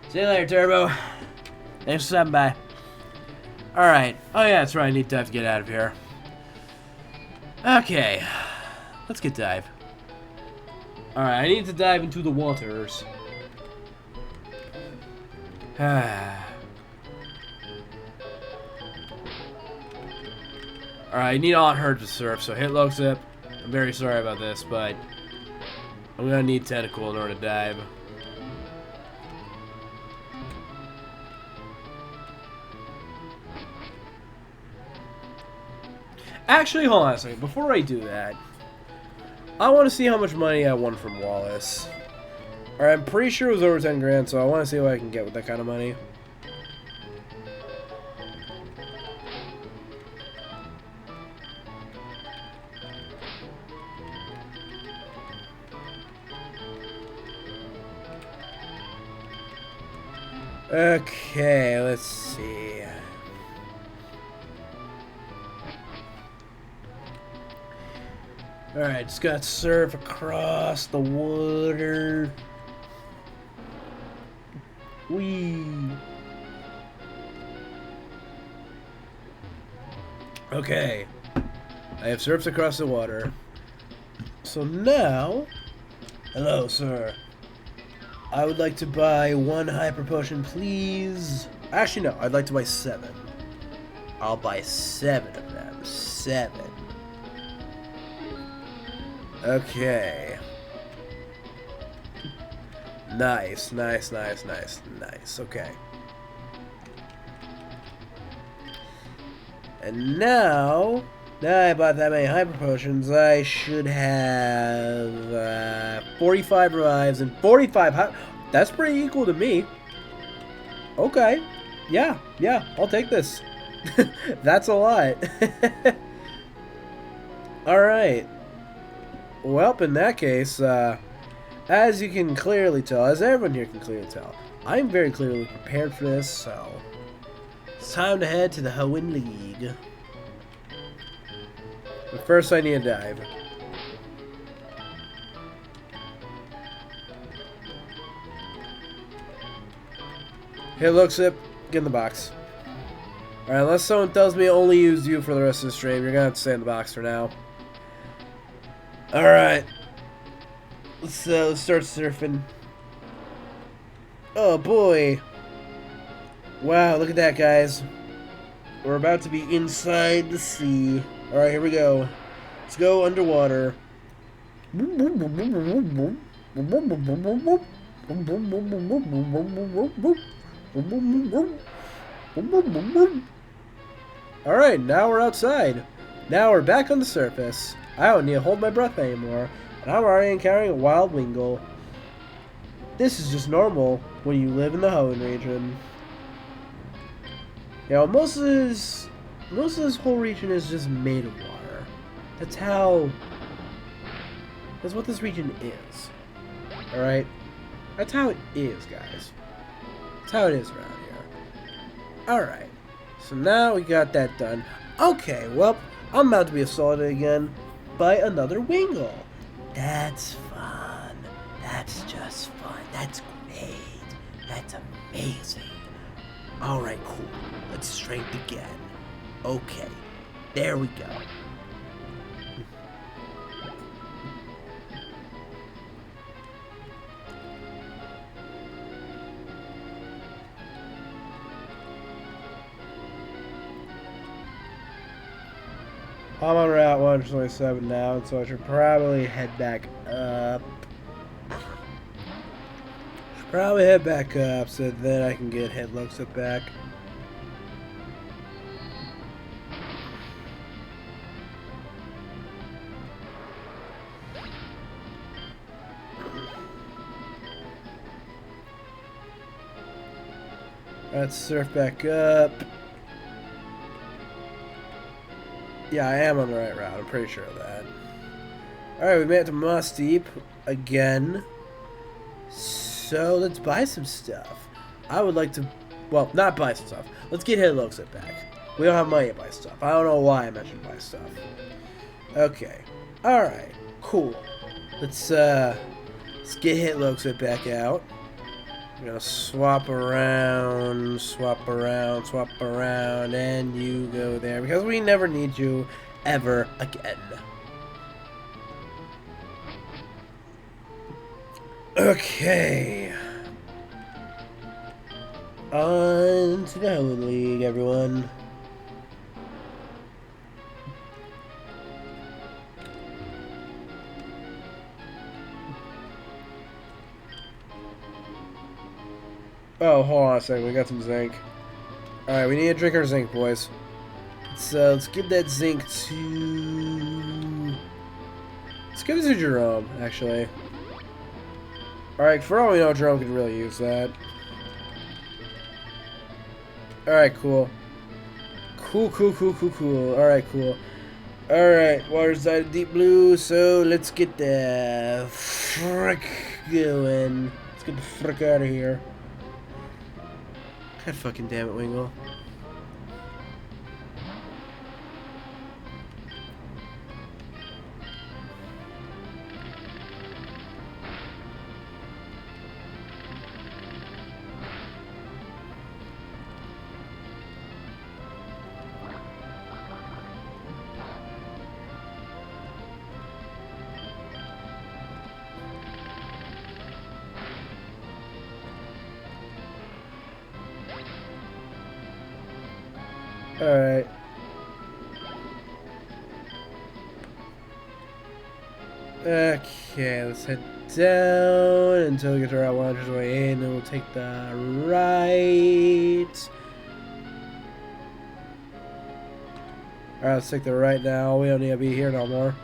See you later, Turbo. Thanks for stopping by. Alright. Oh, yeah, that's right. I need Dive to get out of here. Okay. Let's get Dive. Alright, I need to dive into the waters. Alright, I need all her to surf, so hit low sip. I'm very sorry about this, but I'm gonna need Tentacle in order to dive. Actually, hold on a second. Before I do that, I want to see how much money I won from Wallace. Alright, I'm pretty sure it was over 10 grand, so I want to see what I can get with that kind of money. Okay, let's see. Alright, just gotta surf across the water. Whee! Okay. I have surfed across the water. So now... Hello, sir. I would like to buy 1 hyper potion, please. Actually, no. I'd like to buy 7. I'll buy 7 of them. 7. Okay. Nice, nice, nice, nice, nice. Okay. And now I bought that many hyper potions, I should have 45 revives and 45. That's pretty equal to me. Okay. Yeah, I'll take this. That's a lot. Alright. Well, in that case, as you can clearly tell, as everyone here can clearly tell, I'm very clearly prepared for this, so it's time to head to the Hoenn League. But first I need a dive. Here, look, Sip. Get in the box. Alright, unless someone tells me I only use you for the rest of the stream, you're gonna have to stay in the box for now. Alright. Let's start surfing. Oh boy. Wow, look at that, guys. We're about to be inside the sea. Alright, here we go. Let's go underwater. Alright, now we're outside. Now we're back on the surface. I don't need to hold my breath anymore. And I'm already encountering a wild Wingull. This is just normal when you live in the Hoenn region. You know, most of this whole region is just made of water. That's what this region is. Alright? That's how it is, guys. That's how it is around here. Alright. So now we got that done. Okay, well, I'm about to be assaulted again by another Wingull. That's fun. That's just fun. That's great. That's amazing. Alright, cool. Let's strength again. Okay. There we go. I'm on Route 127 now, so I should probably head back up. So then I can get head looks up back. Let's surf back up. Yeah, I am on the right route. I'm pretty sure of that. Alright, we made it to Moss Deep again. So, let's buy some stuff. I would like to... Well, not buy some stuff. Let's get Hitmonchan back. We don't have money to buy stuff. I don't know why I mentioned buy stuff. Okay. Alright. Cool. Let's get Hitmonchan back out. We're gonna swap around, and you go there. Because we never need you ever again. Okay. On to the Hitmonlee League, everyone. Oh, hold on a second. We got some zinc. Alright, we need to drink our zinc, boys. Let's give that zinc to... Let's give it to Jerome, actually. Alright, for all we know, Jerome could really use that. Alright, cool. Cool. Alright, cool. Alright, water's side deep blue, so let's get the frick going. Let's get the frick out of here. God fucking damn it, Wingle. Alright. Okay, let's head down until we get to our launcher's way in, then we'll take the right. Alright, let's take the right now. We don't need to be here no more.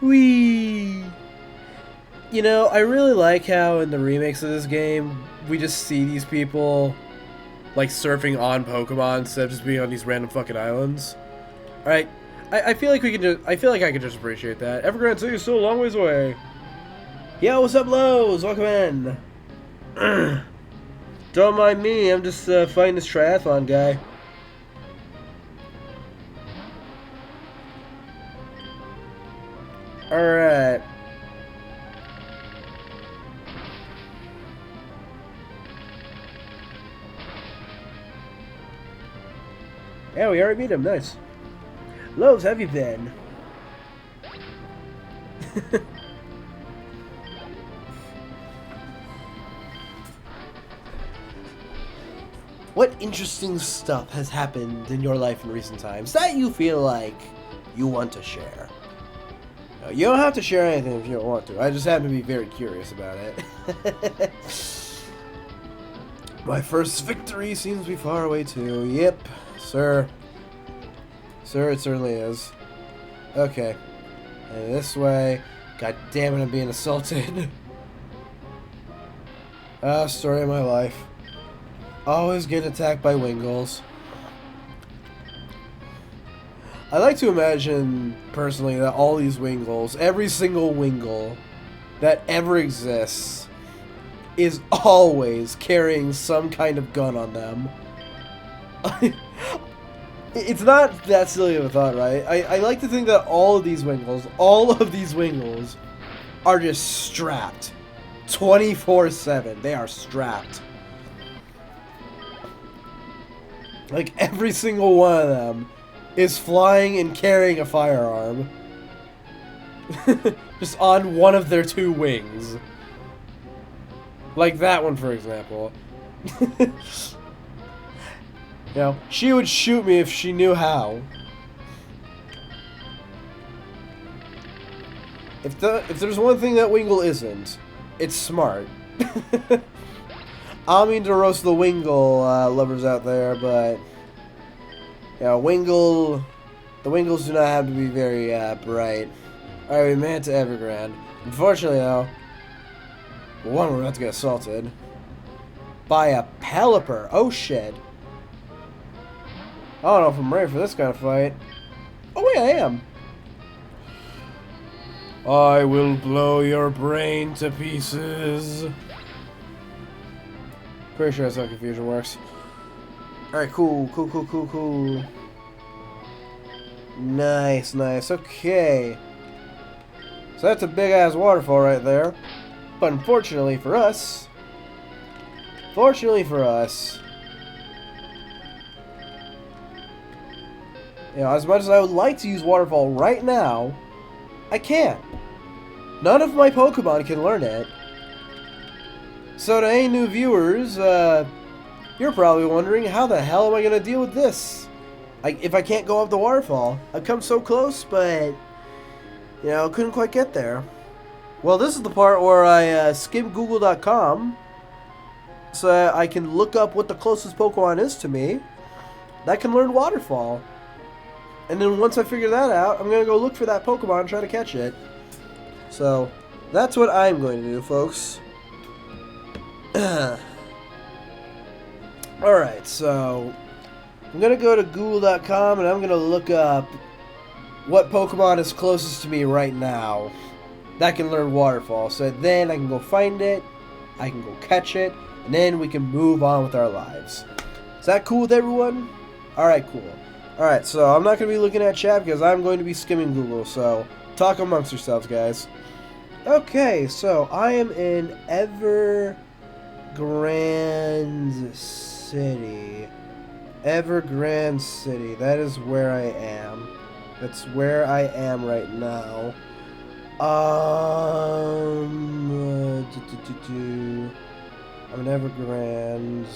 Whee! You know, I really like how in the remakes of this game, we just see these people like surfing on Pokemon instead of just being on these random fucking islands. Alright. I feel like we can just I can just appreciate that. Evergrande City is still a long ways away. Yo, what's up, Lowe's? Welcome in. Don't mind me, I'm just fighting this triathlon guy. Alright. Yeah, we already beat him. Nice. Lowe's, have you been? What interesting stuff has happened in your life in recent times that you feel like you want to share? You don't have to share anything if you don't want to. I just happen to be very curious about it. My first victory seems to be far away too. Yep, sir. Sir, it certainly is. Okay. And this way. God damn it, I'm being assaulted. Story of my life. Always get attacked by Wingles. I like to imagine, personally, that all these Wingles, every single Wingle that ever exists, is always carrying some kind of gun on them. It's not that silly of a thought, right? I like to think that all of these Wingles are just strapped. 24/7. They are strapped. Like, every single one of them is flying and carrying a firearm. Just on one of their two wings. Like that one, for example. You know, she would shoot me if she knew how. If there's one thing that Wingle isn't, it's smart. I don't mean to roast the Wingle lovers out there, but yeah, the Wingles do not have to be very bright. Alright, we made it to Evergrande. Unfortunately, though, one, we're about to get assaulted. by a Pelipper. Oh shit. I don't know if I'm ready for this kind of fight. Oh wait, I am. I will blow your brain to pieces. Pretty sure that's how confusion works. Alright, cool. Nice. Okay. So that's a big ass waterfall right there. But unfortunately for us, you know, as much as I would like to use waterfall right now, I can't. None of my Pokemon can learn it. So to any new viewers, you're probably wondering, how the hell am I going to deal with this? If I can't go up the waterfall. I've come so close, but, you know, couldn't quite get there. Well, this is the part where I skim Google.com so I can look up what the closest Pokemon is to me that can learn waterfall. And then once I figure that out, I'm going to go look for that Pokemon and try to catch it. So, that's what I'm going to do, folks. Alright, so I'm going to go to Google.com and I'm going to look up what Pokemon is closest to me right now that can learn waterfall. So then I can go find it, I can go catch it, and then we can move on with our lives. Is that cool with everyone? Alright, cool. Alright, so I'm not going to be looking at chat because I'm going to be skimming Google, so talk amongst yourselves, guys. Okay, so I am in Evergrande City. Evergrande City, that is where I am. That's where I am right now. I'm in Evergrande.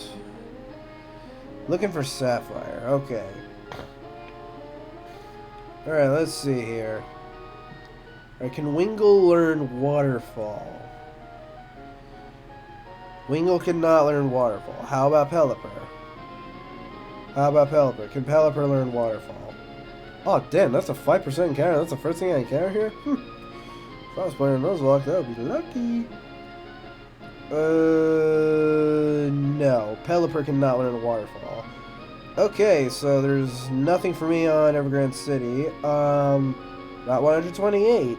Looking for Sapphire, okay. Alright, let's see here. Alright, can Wingull learn Waterfall? Wingull cannot learn Waterfall. How about Pelipper? Can Pelipper learn Waterfall? Oh, damn, that's a 5% encounter. That's the first thing I encounter here? If I was playing Nuzlocke, that would be lucky. No. Pelipper cannot learn Waterfall. Okay, so there's nothing for me on Evergrande City. Route 128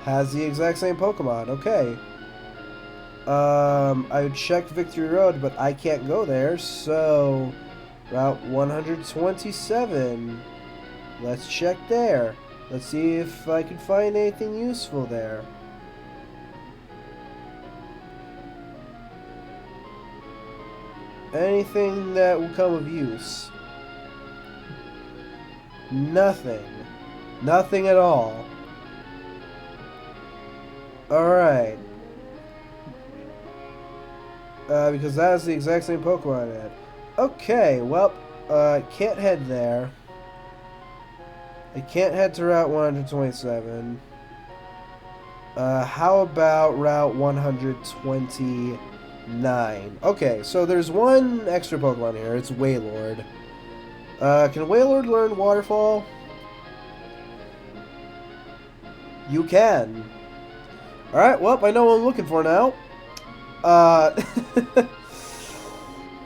has the exact same Pokemon. Okay. I would check Victory Road, but I can't go there, so Route 127. Let's check there. Let's see if I can find anything useful there. Anything that will come of use. Nothing. Nothing at all. Alright. Because that is the exact same Pokemon I had. Okay, well, I can't head there. I can't head to Route 127. How about Route 129? Okay, so there's one extra Pokemon here. It's Wailord. Can Wailord learn Waterfall? You can. Alright, well, I know what I'm looking for now.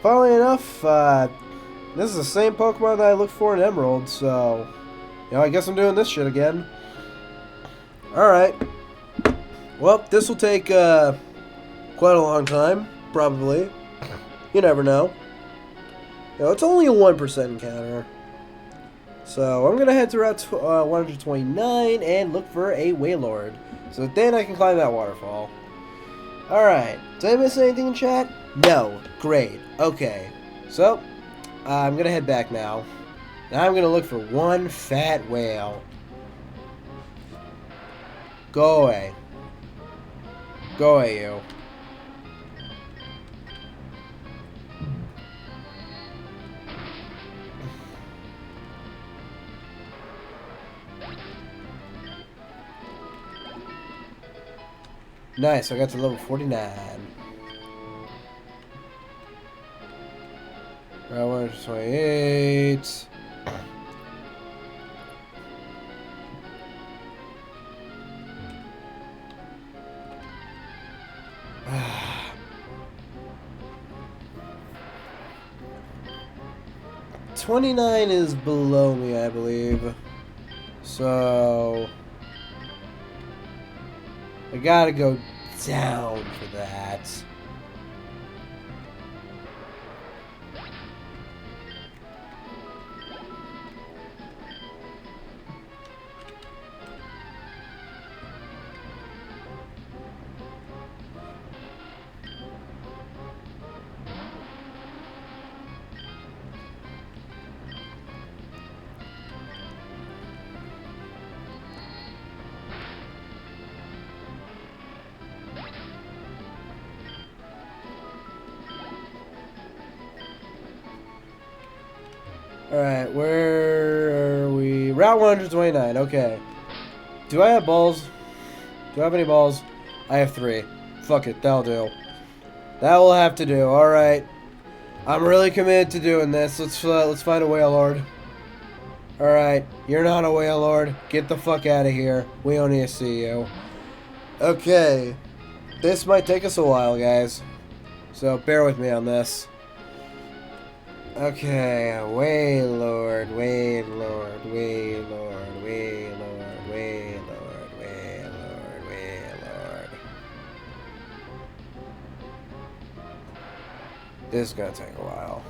Funnily enough, this is the same Pokemon that I looked for in Emerald, so, you know, I guess I'm doing this shit again. Alright. Well, this will take, quite a long time, probably. You never know. You know, it's only a 1% encounter. So, I'm gonna head to Route 129 and look for a Wailord. So then I can climb that waterfall. Alright, did I miss anything in chat? No. Great. Okay. So, I'm gonna head back now. Now I'm gonna look for one fat whale. Go away. Go away, you. Nice, I got to level 49. Route 128. 29 is below me, I believe. So I gotta go down for that. Alright, where are we? Route 129, okay. Do I have balls? Do I have any balls? I have 3. Fuck it, that'll do. That will have to do, alright. I'm really committed to doing this. Let's find a whale lord. Alright, you're not a whale lord. Get the fuck out of here. We don't need to see you. Okay. This might take us a while, guys. So bear with me on this. Okay, Wailord, Wailord, Wailord, Wailord, Wailord, Wailord, Wailord. This is gonna take a while.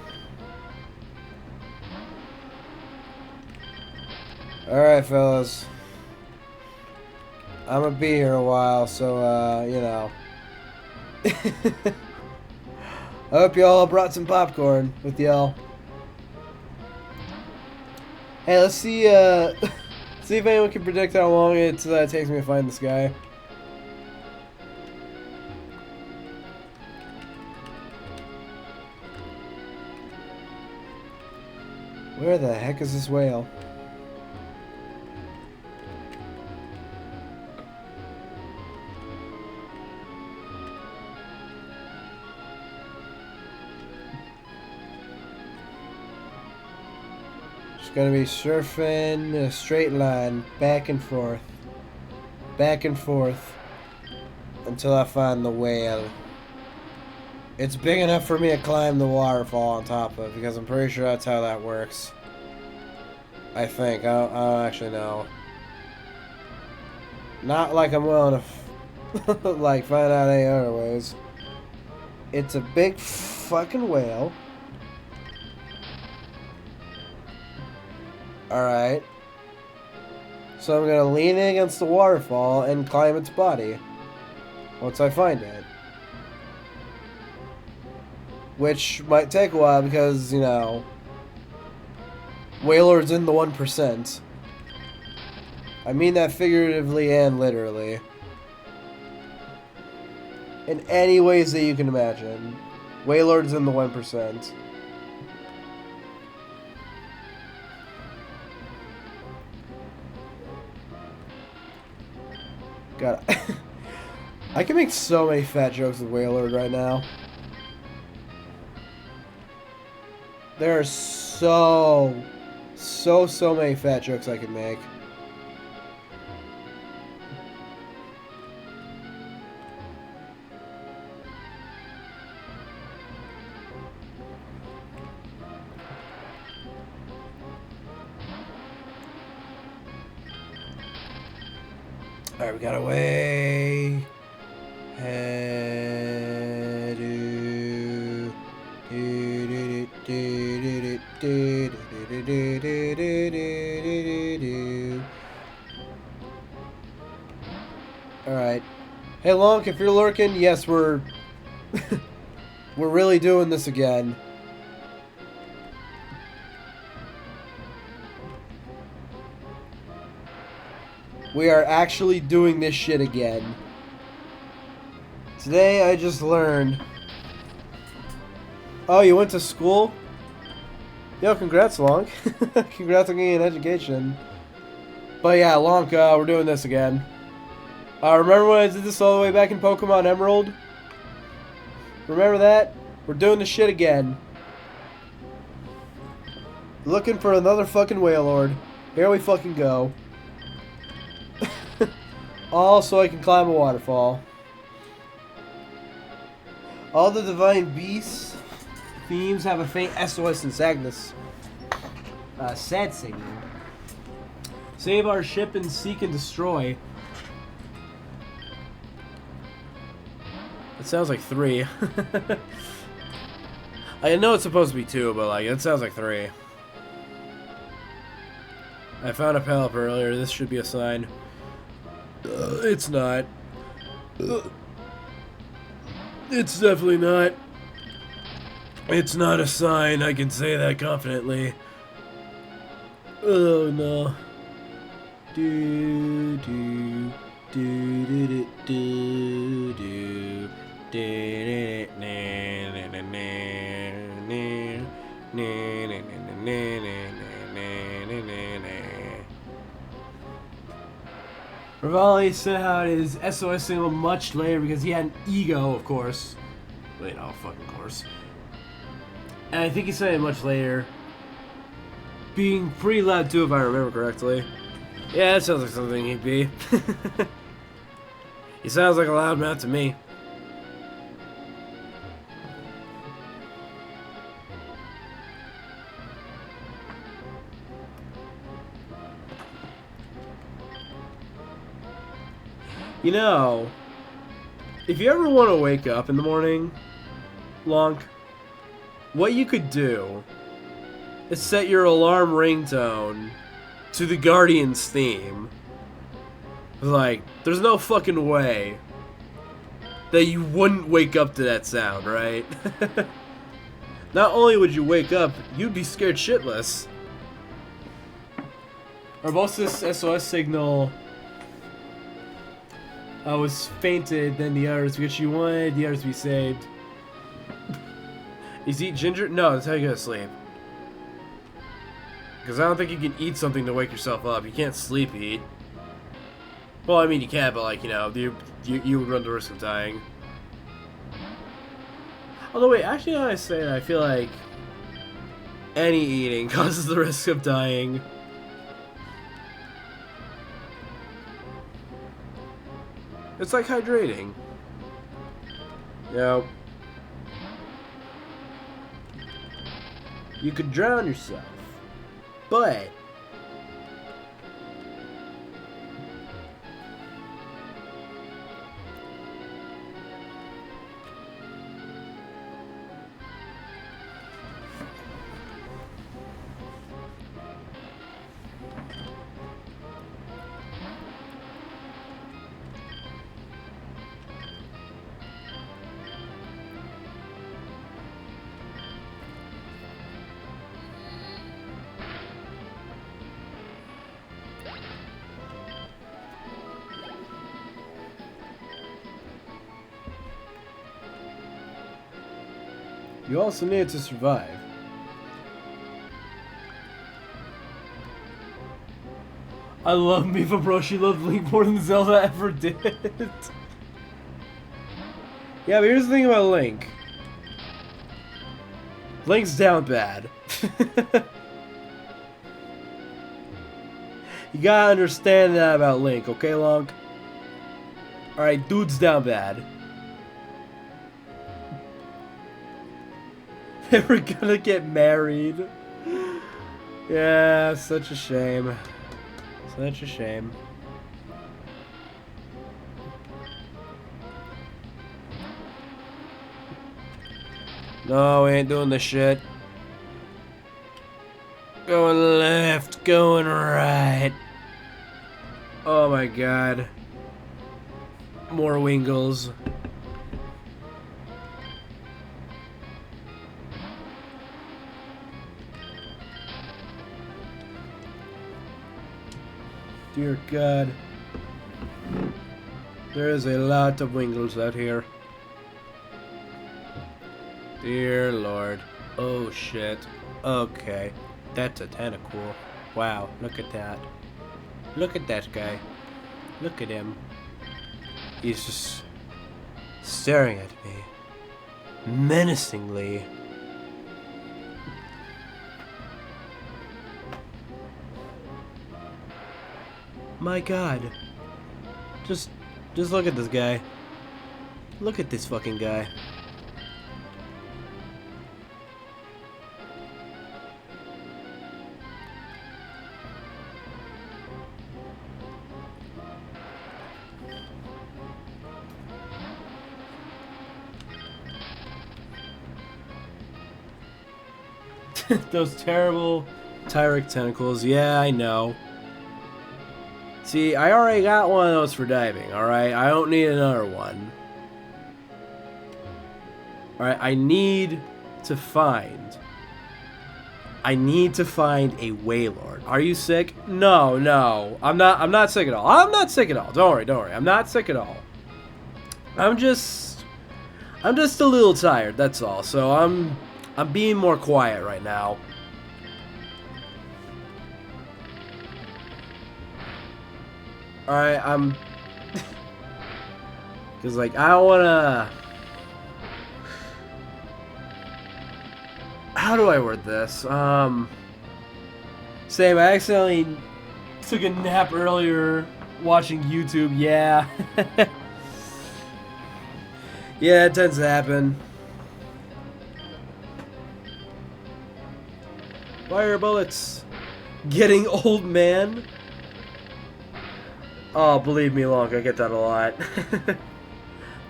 Alright, fellas. I'm gonna be here a while, so, you know. I hope y'all brought some popcorn with y'all. Hey, let's see, see if anyone can predict how long it takes me to find this guy. Where the heck is this whale? Gonna be surfing in a straight line, back and forth, until I find the whale. It's big enough for me to climb the waterfall on top of, because I'm pretty sure that's how that works. I think. I don't actually know. Not like I'm willing to like find out any other ways. It's a big fucking whale. Alright. So I'm gonna lean in against the waterfall and climb its body. Once I find it. Which might take a while because, you know, Wailord's in the 1%. I mean that figuratively and literally. In any ways that you can imagine. Wailord's in the 1%. God, I can make so many fat jokes with Wailord right now. There are so many fat jokes I can make. Alright, we got away. Alright. Hey Lonk, if you're lurking, yes, we're we're really doing this again. We are actually doing this shit again. Today I just learned. Oh, you went to school? Yo, congrats, Lonk. Congrats on getting an education. But yeah, Lonk, we're doing this again. Remember when I did this all the way back in Pokemon Emerald? Remember that? We're doing this shit again. Looking for another fucking Wailord. Here we fucking go. All so I can climb a waterfall. All the Divine Beasts themes have a faint SOS and sadness. sad signal. Save our ship and seek and destroy. It sounds like 3. I know it's supposed to be 2, but like it sounds like 3. I found a pallet earlier. This should be a sign. It's not. It's definitely not. It's not a sign. I can say that confidently. Oh no. Do do do do do do do. Rivali sent out his SOS signal much later because he had an ego, of course. Wait, oh, fucking course. And I think he sent it much later. Being pretty loud too, if I remember correctly. Yeah, that sounds like something he'd be. He sounds like a loudmouth to me. You know, if you ever want to wake up in the morning, Lonk, what you could do is set your alarm ringtone to the Guardians theme. Like, there's no fucking way that you wouldn't wake up to that sound, right? Not only would you wake up, you'd be scared shitless. Or most of this SOS signal was fainted than the others because you wanted the others to be saved. Is eat ginger? No, that's how you go to sleep. Because I don't think you can eat something to wake yourself up. You can't sleep eat. Well, I mean you can, but like, you know, you would run the risk of dying. Although wait, actually now I say that, I feel like any eating causes the risk of dying. It's like hydrating. You could drown yourself, but you also need to survive. I love Mifa Bro, she loved Link more than Zelda ever did. Yeah, but here's the thing about Link. Link's down bad. You gotta understand that about Link, okay, Link? Alright, dude's down bad. They were gonna get married. Yeah, such a shame. Such a shame. No, we ain't doing this shit. Going left, going right. Oh my god. More Wingles. Dear God. There is a lot of Wingles out here. Dear Lord. Oh shit. Okay. That's a tentacle. Wow, look at that. Look at that guy. Look at him. He's just staring at me. Menacingly. My God. Just look at this guy. Look at this fucking guy. Those terrible Tyrek tentacles. Yeah, I know. See, I already got one of those for diving, alright? I don't need another one. Alright, I need to find a Wailord. Are you sick? No, no. I'm not sick at all. I'm not sick at all. Don't worry. I'm not sick at all. I'm just a little tired, that's all. So I'm being more quiet right now. Alright, cause like I don't wanna. How do I word this? Same, I accidentally took a nap earlier watching YouTube, yeah. Yeah, it tends to happen. Fire bullets. Getting old, man. Oh, believe me, Long, I get that a lot.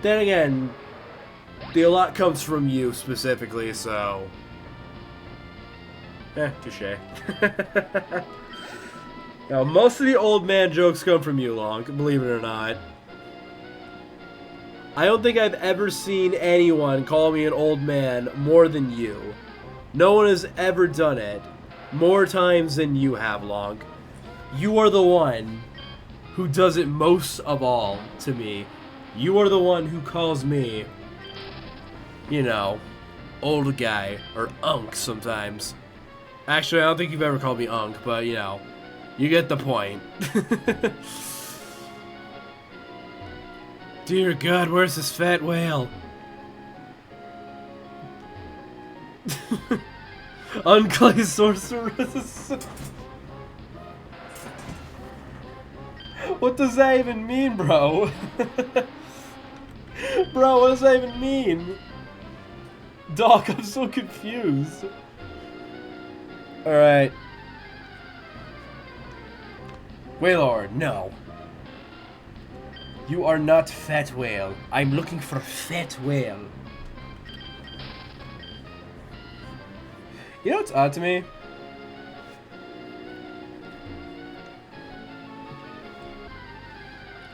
Then again, a lot comes from you specifically, so... touche. Now, most of the old man jokes come from you, Long, believe it or not. I don't think I've ever seen anyone call me an old man more than you. No one has ever done it more times than you have, Long. You are the one who does it most of all to me. You are the one who calls me, you know, old guy, or unk sometimes. Actually, I don't think you've ever called me unk, but, you know, you get the point. Dear God, where's this fat whale? Unclay sorceress. What does that even mean, bro? Bro, what does that even mean? Doc, I'm so confused. Alright. Wailord, no. You are not Fat Whale. I'm looking for Fat Whale. You know what's odd to me?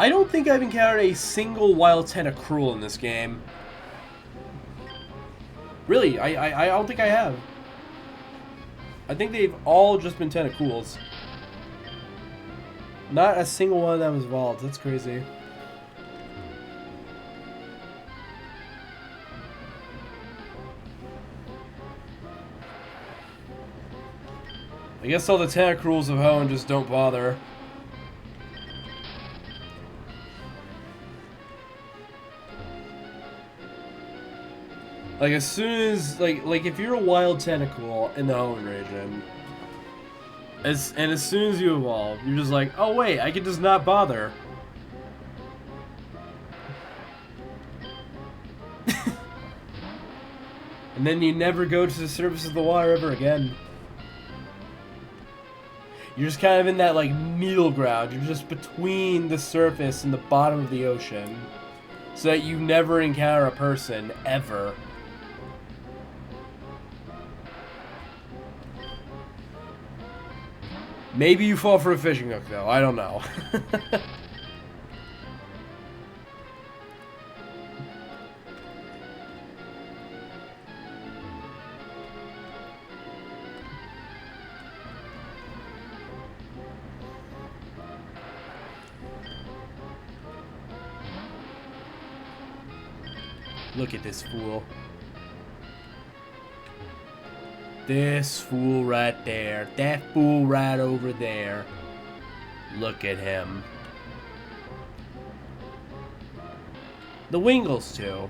I don't think I've encountered a single wild Tentacruel in this game. Really, I don't think I have. I think they've all just been Tentacruels. Not a single one of them was evolved. That's crazy. I guess all the Tentacruels of Hoenn just don't bother. Like, as soon as, like if you're a wild Tentacruel in the Hoenn region, as soon as you evolve, you're just like, oh wait, I can just not bother. And then you never go to the surface of the water ever again. You're just kind of in that, like, middle ground. You're just between the surface and the bottom of the ocean. So that you never encounter a person, ever. Maybe you fall for a fishing hook, though. I don't know. Look at this fool. This fool right there. That fool right over there. Look at him. The Wingles, too.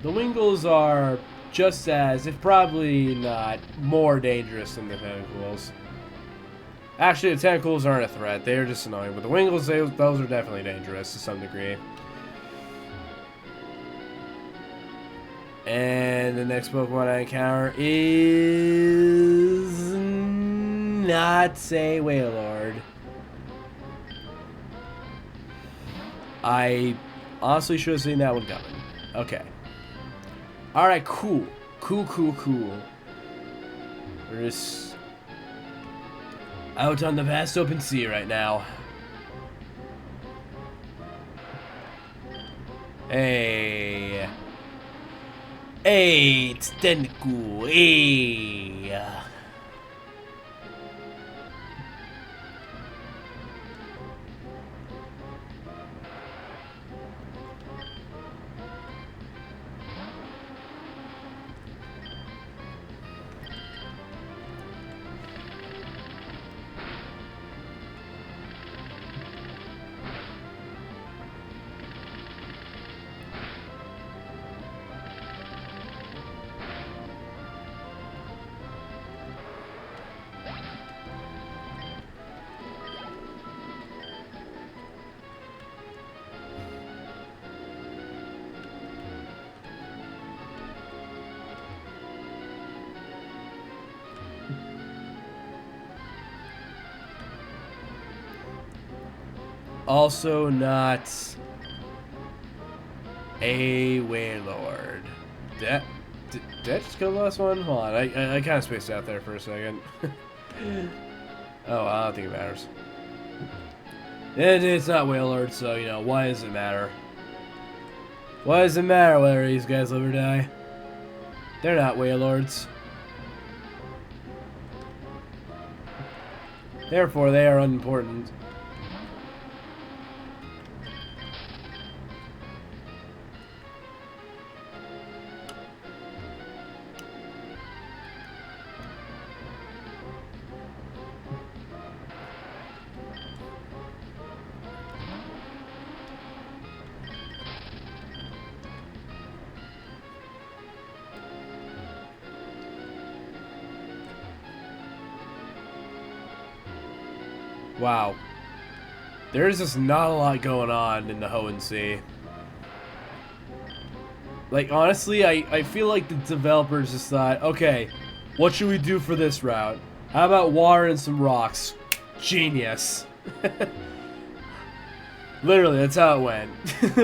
The Wingles are just as, if probably not, more dangerous than the Tentacruels. Actually, the Tentacruels aren't a threat. They're just annoying. But the Wingles, those are definitely dangerous to some degree. And the next Pokemon I encounter is not say Wailord. I honestly should have seen that one coming. Okay. Alright, cool. Cool. We're just out on the vast open sea right now. Hey. Hey, it's Tenku. Hey. Also not a Wailord. Did I just kill the last one? Hold on, I kind of spaced out there for a second. Oh, I don't think it matters. It's not Wailord, so, you know, why does it matter? Why does it matter whether these guys live or die? They're not Wailords. Therefore, they are unimportant. Wow. There's just not a lot going on in the Hoenn Sea. Like, honestly, I feel like the developers just thought, okay, what should we do for this route? How about water and some rocks? Genius. Literally, that's how it went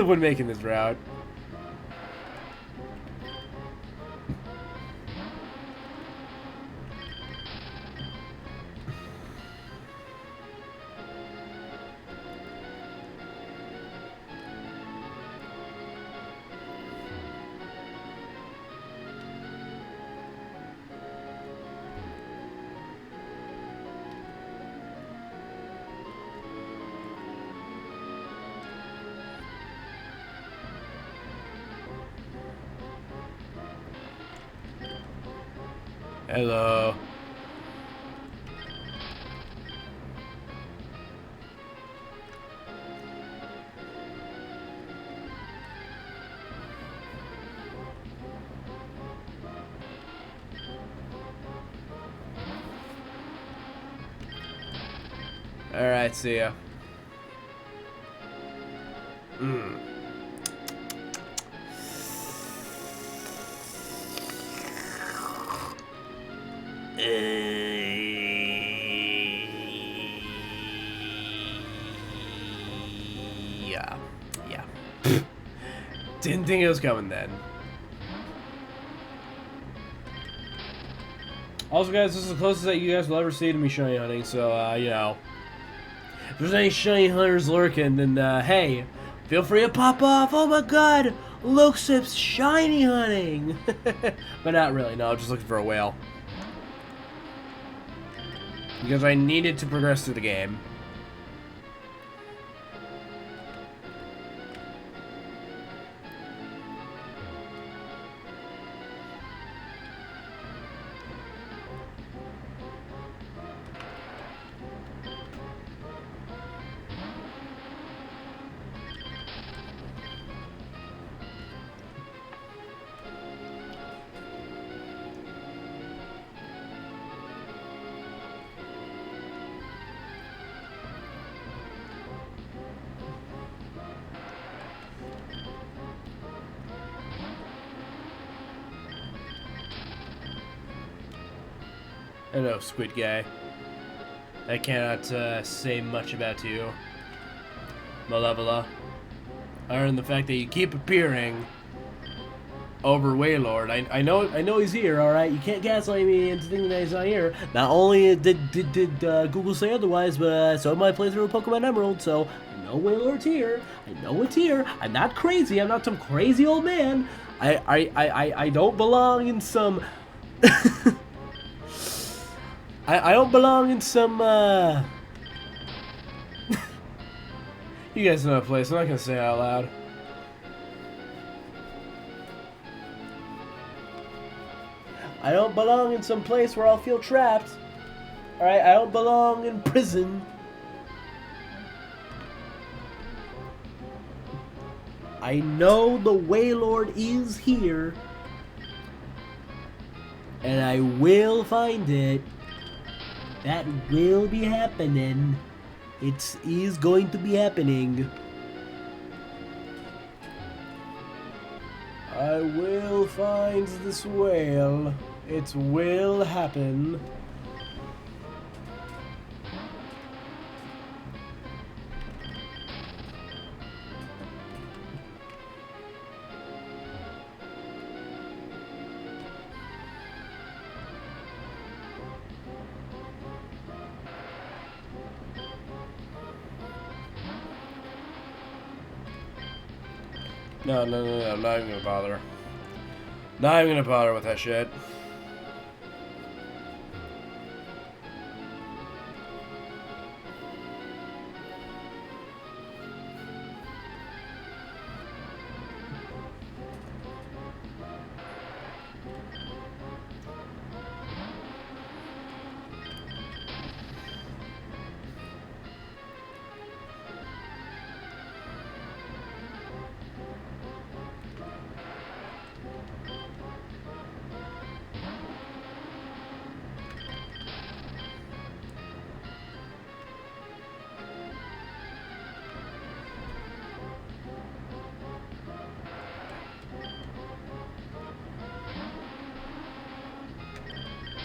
when making this route. Hello. Alright, see ya. Yeah. Didn't think it was coming then. Also, guys, this is the closest that you guys will ever see to me shiny hunting, so, you know. If there's any shiny hunters lurking, then, hey, feel free to pop off. Oh my god, Luxip's shiny hunting! But not really, no, just looking for a whale. Because I needed to progress through the game. Hello, Squid Guy. I cannot say much about you, Malevola, other than the fact that you keep appearing over Wailord. I know he's here. All right, you can't gaslight me into thinking that he's not here. Not only did Google say otherwise, but so did my playthrough of Pokemon Emerald. So I know Wailord's here. I know it's here. I'm not crazy. I'm not some crazy old man. I don't belong in some. I don't belong in some. You guys know that place. I'm not gonna say it out loud. I don't belong in some place where I'll feel trapped. Alright, I don't belong in prison. I know the Wailord is here. And I will find it. That will be happening. It is going to be happening. I will find this whale. It will happen. No, I'm not even gonna bother. Not even gonna bother with that shit.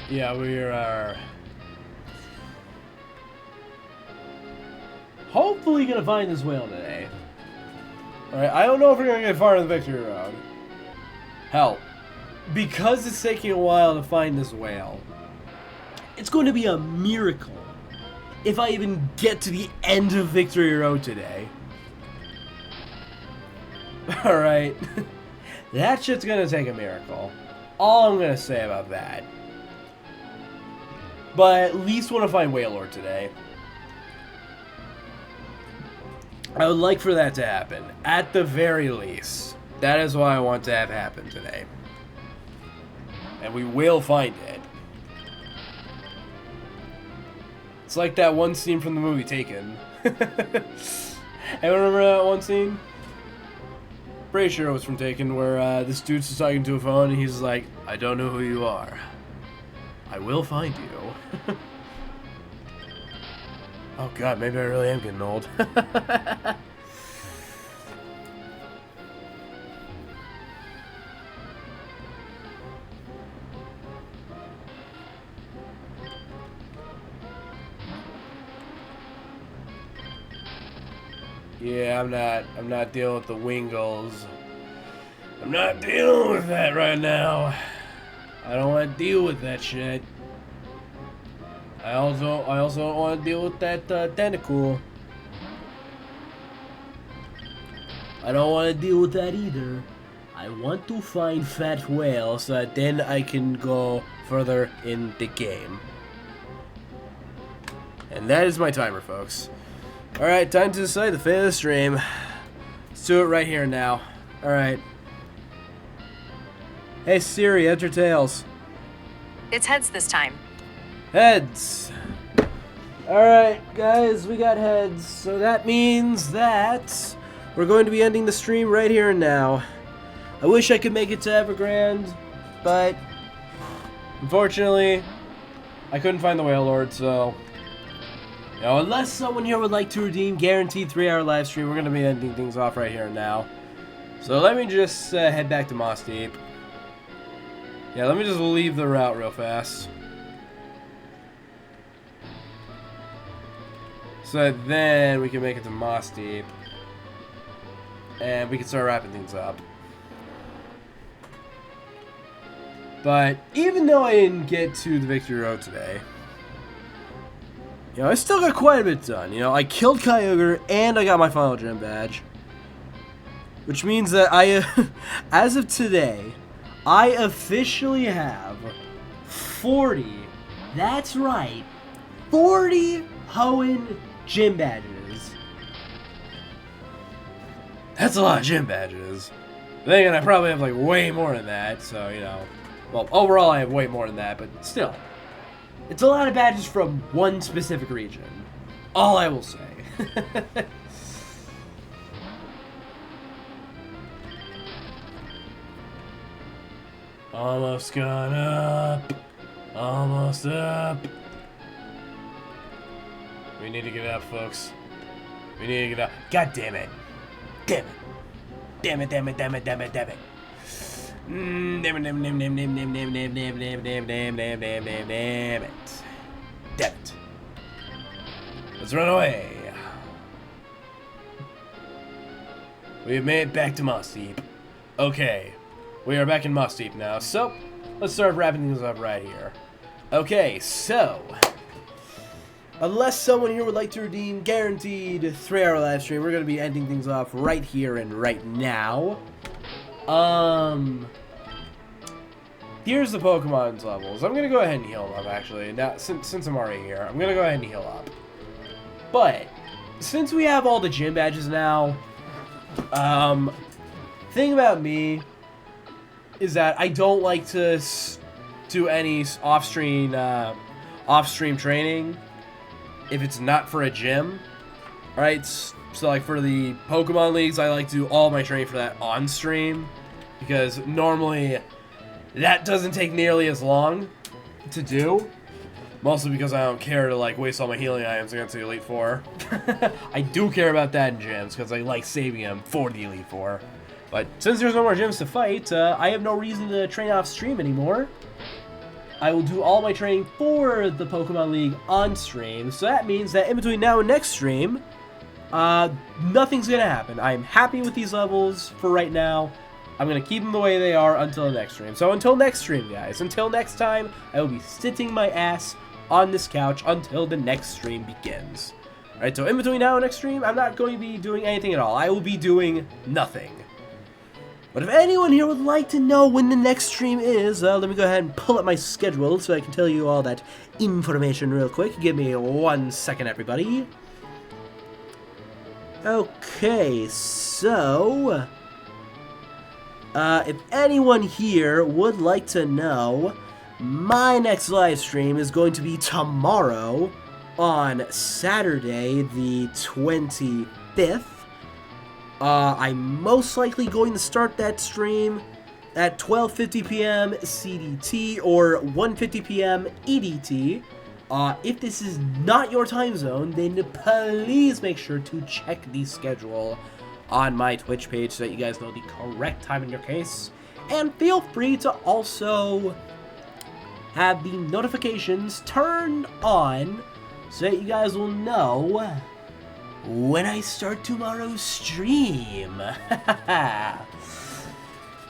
Yeah, we are hopefully gonna find this whale today. Alright, I don't know if we're gonna get far in the victory road. Hell, because it's taking a while to find this whale, it's going to be a miracle if I even get to the end of Victory Road today. Alright. That shit's gonna take a miracle. All I'm gonna say about that. But I at least want to find Wailord today. I would like for that to happen. At the very least. That is what I want to have happen today. And we will find it. It's like that one scene from the movie Taken. Anyone remember that one scene? Pretty sure it was from Taken, where this dude's just talking to a phone and he's like, I don't know who you are. I will find you. Oh god, maybe I really am getting old. Yeah, I'm not dealing with the Wingles. I'm not dealing with that right now. I don't want to deal with that shit. I also don't want to deal with that tentacle. I don't want to deal with that either. I want to find Fat Whale so that then I can go further in the game. And that is my timer, folks. Alright, time to decide the fate of the stream. Let's do it right here now. Alright. Hey Siri, enter tails. It's heads this time. Heads. Alright, guys, we got heads. So that means that we're going to be ending the stream right here and now. I wish I could make it to Evergrande, but unfortunately, I couldn't find the Wailord, so you know, unless someone here would like to redeem guaranteed 3-hour live stream, we're going to be ending things off right here and now. So let me just head back to Moss Deep. Yeah, let me just leave the route real fast. So that then we can make it to Moss Deep. And we can start wrapping things up. But even though I didn't get to the victory road today, you know, I still got quite a bit done. You know, I killed Kyogre and I got my final gym badge. Which means that as of today, I officially have 40, that's right, 40 Hoenn gym badges. That's a lot of gym badges. Thinking I probably have like way more than that, so you know. Well, overall I have way more than that, but still. It's a lot of badges from one specific region. All I will say. Almost gone up. Almost up. We need to get up, folks. We need to get up. God damn it. Damn it. Damn it, damn it, damn it, damn it, damn it. Damn it, damn it, damn it, damn it, damn it, damn it, damn it, damn it, damn it, damn it, damn it. Damn it. Let's run away. We have made it back to Mossdeep. Okay. We are back in Mossdeep now, so let's start wrapping things up right here. Okay, so unless someone here would like to redeem guaranteed 3-hour live stream, we're going to be ending things off right here and right now. Here's the Pokemon's levels. I'm going to go ahead and heal them up, actually. Now, since I'm already here, I'm going to go ahead and heal up. But since we have all the gym badges now, thing about me is that I don't like to do any off-stream training if it's not for a gym. Alright, so like for the Pokemon Leagues, I like to do all my training for that on stream, because normally that doesn't take nearly as long to do. Mostly because I don't care to like waste all my healing items against the Elite Four. I do care about that in gyms because I like saving them for the Elite Four. But since there's no more gyms to fight, I have no reason to train off stream anymore. I will do all my training for the Pokemon League on stream, so that means that in between now and next stream, nothing's gonna happen. I am happy with these levels for right now. I'm gonna keep them the way they are until the next stream. So until next stream, guys, until next time, I will be sitting my ass on this couch until the next stream begins. Alright, so in between now and next stream, I'm not going to be doing anything at all. I will be doing nothing. But if anyone here would like to know when the next stream is, let me go ahead and pull up my schedule so I can tell you all that information real quick. Give me 1 second, everybody. Okay, so if anyone here would like to know, my next live stream is going to be tomorrow on Saturday the 25th. I'm most likely going to start that stream at 12:50 p.m. CDT or 1:50 p.m. EDT. If this is not your time zone, then please make sure to check the schedule on my Twitch page so that you guys know the correct time in your case. And feel free to also have the notifications turned on so that you guys will know when I start tomorrow's stream.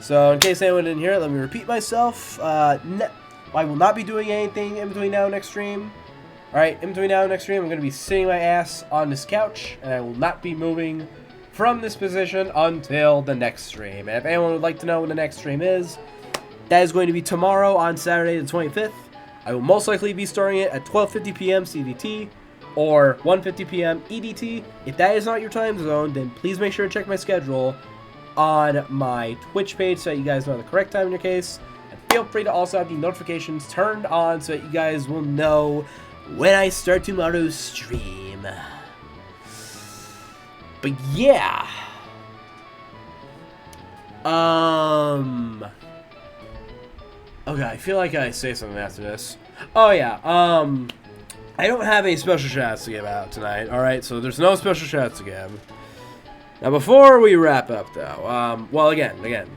So in case anyone didn't hear it, let me repeat myself. I will not be doing anything in between now and next stream. Alright, in between now and next stream, I'm going to be sitting my ass on this couch, and I will not be moving from this position until the next stream. And if anyone would like to know when the next stream is, that is going to be tomorrow on Saturday the 25th. I will most likely be starting it at 12:50 p.m. CDT or 1:50 p.m. EDT. If that is not your time zone, then please make sure to check my schedule on my Twitch page so that you guys know the correct time in your case. And feel free to also have the notifications turned on so that you guys will know when I start tomorrow's stream. But yeah. Okay, I feel like I say something after this. Oh yeah, I don't have any special shoutouts to give out tonight, alright? So there's no special shoutouts to give. Now before we wrap up though, well again,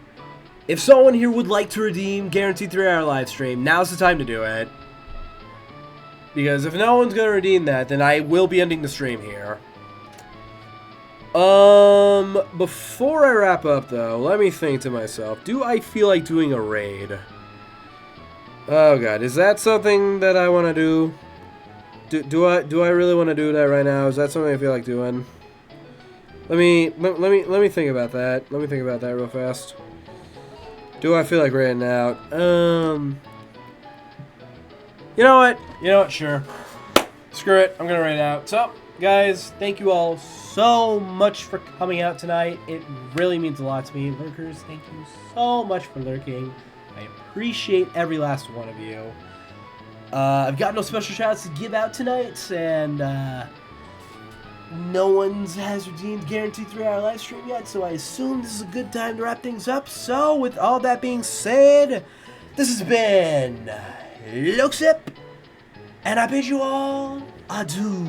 if someone here would like to redeem guaranteed 3-hour live stream, now's the time to do it. Because if no one's gonna redeem that, then I will be ending the stream here. Before I wrap up though, let me think to myself, do I feel like doing a raid? Oh god, is that something that I want to do? Do I really want to do that right now? Is that something I feel like doing? Let me think about that. Let me think about that real fast. Do I feel like raiding out? You know what? You know what? Sure. Screw it. I'm gonna raid out. So, guys, thank you all so much for coming out tonight. It really means a lot to me. Lurkers, thank you so much for lurking. I appreciate every last one of you. I've got no special shoutouts to give out tonight, and no one's has redeemed guaranteed 3-hour live stream yet, so I assume this is a good time to wrap things up. So, with all that being said, this has been Loxip, and I bid you all adieu.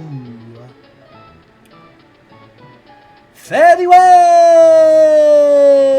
Fare thee well!